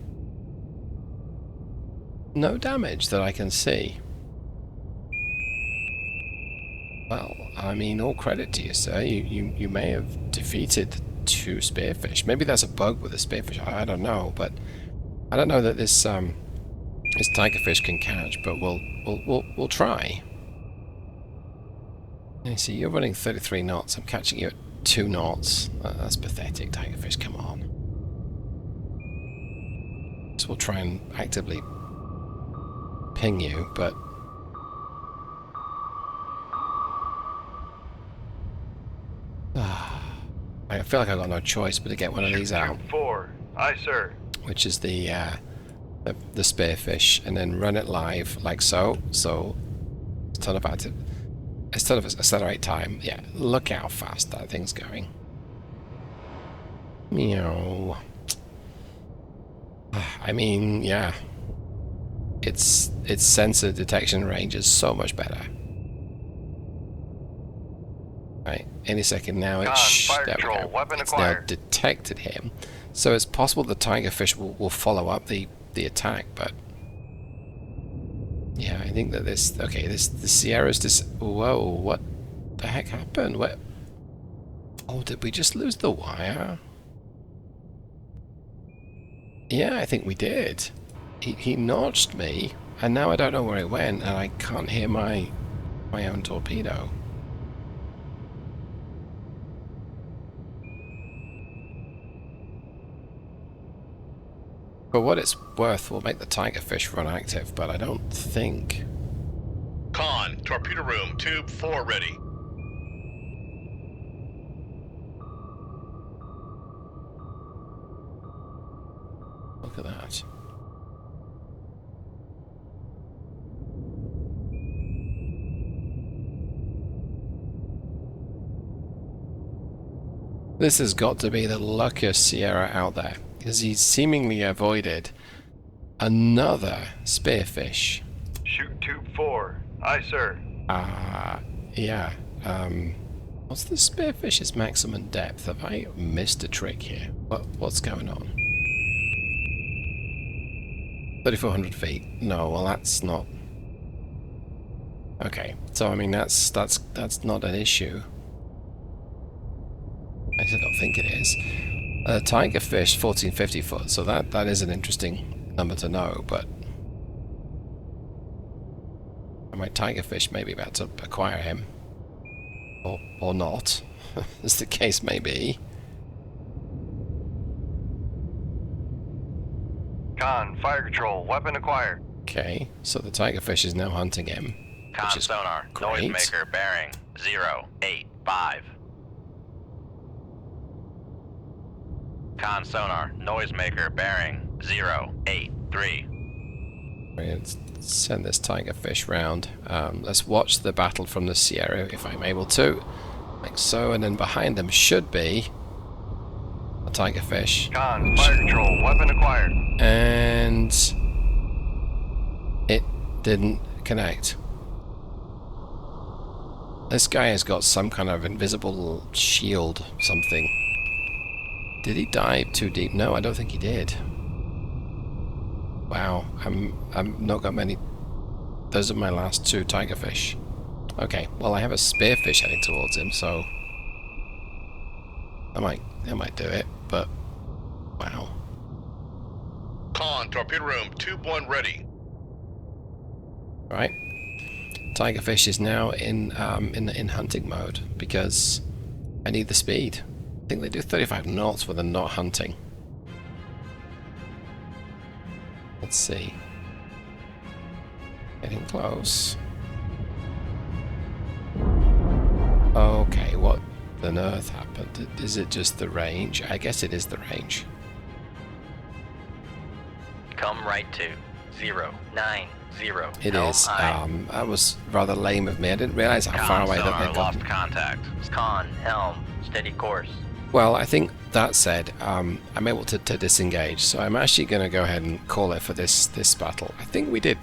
No damage that I can see. Well, I mean, all credit to you, sir. You may have defeated 2 spearfish. Maybe that's a bug with the spearfish. I don't know, but I don't know that this tigerfish can catch. But we'll try. You see, you're running 33 knots. I'm catching you at 2 knots. That's pathetic, tigerfish. Come on. So we'll try and actively ping you, but I feel like I've got no choice but to get one of these out, 4. Aye, sir. which is the spearfish, and then run it live like so. So instead of accelerate time, yeah. Look how fast that thing's going. Meow. I mean, yeah. Its sensor detection range is so much better. Right, any second now Fire there we control, go. weapon It's now acquired. detected him. So it's possible the Tigerfish will follow up the attack, but yeah, I think that the Sierra's whoa, what the heck happened? What? Oh, did we just lose the wire? Yeah, I think we did. He notched me, and now I don't know where it went, and I can't hear my own torpedo. For what it's worth, we'll make the Tigerfish run active, but I don't think... Con, torpedo room, tube 4 ready. Look at that. This has got to be the luckiest Sierra out there, because he's seemingly avoided another Spearfish. Shoot tube 4. Aye, sir. Yeah. What's the Spearfish's maximum depth? Have I missed a trick here? What's going on? 3,400 feet. No, well that's not... Okay, so I mean that's not an issue. I don't think it is. Tigerfish, 1450 foot, so that is an interesting number to know, but my Tigerfish may be about to acquire him. Or not, as the case may be. Con, fire control, weapon acquired. Okay, so the Tigerfish is now hunting him. Con Which is sonar, great. noisemaker bearing 085. Con sonar, noisemaker bearing 083. Let's send this Tigerfish round. Let's watch the battle from the Sierra, if I'm able to. Like so, and then behind them should be a Tigerfish. Con, fire control, weapon acquired. And it didn't connect. This guy has got some kind of invisible shield something. Did he dive too deep? No, I don't think he did. Wow, I'm not got many. Those are my last two Tigerfish. Okay, well I have a Spearfish heading towards him, so I might do it, but wow. Con, torpedo room, tube 1 ready. Right, Tigerfish is now in hunting mode because I need the speed. I think they do 35 knots when they're not hunting. Let's see. Getting close. Okay, what on earth happened? Is it just the range? I guess it is the range. Come right to 090. It Helm is. high. That was rather lame of me. I didn't realize how far Con away that sonar, they'd lost gone. contact. Con, helm, steady course. Well, I think that said, I'm able to disengage, so I'm actually going to go ahead and call it for this battle. I think we did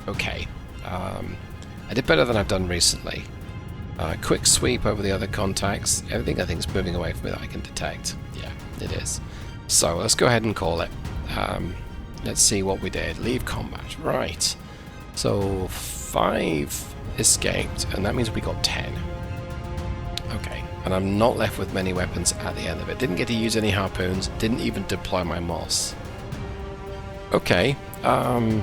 okay. I did better than I've done recently. Quick sweep over the other contacts. Everything I think is moving away from me that I can detect. Yeah, it is. So let's go ahead and call it. Let's see what we did. Leave combat. Right. So 5 escaped, and that means we got 10. Okay. And I'm not left with many weapons at the end of it. Didn't get to use any harpoons. Didn't even deploy my moss. Okay. Wow.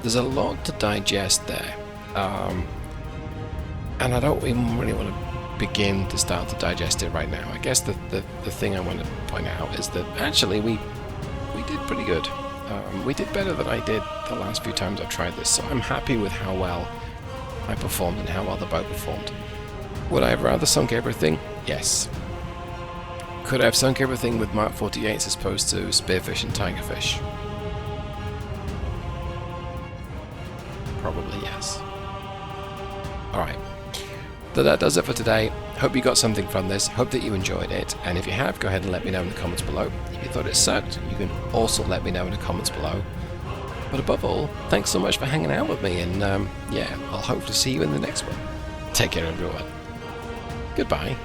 There's a lot to digest there. And I don't even really want to begin to start to digest it right now. I guess the thing I want to point out is that actually we did pretty good. We did better than I did the last few times I've tried this, so I'm happy with how well I performed and how well the boat performed. Would I have rather sunk everything? Yes. Could I have sunk everything with Mark 48s as opposed to Spearfish and Tigerfish? Probably yes. Alright. But that does it for today. Hope you got something from this. Hope that you enjoyed it. And if you have, go ahead and let me know in the comments below. If you thought it sucked, you can also let me know in the comments below. But above all, thanks so much for hanging out with me. And yeah, I'll hope to see you in the next one. Take care, everyone. Goodbye.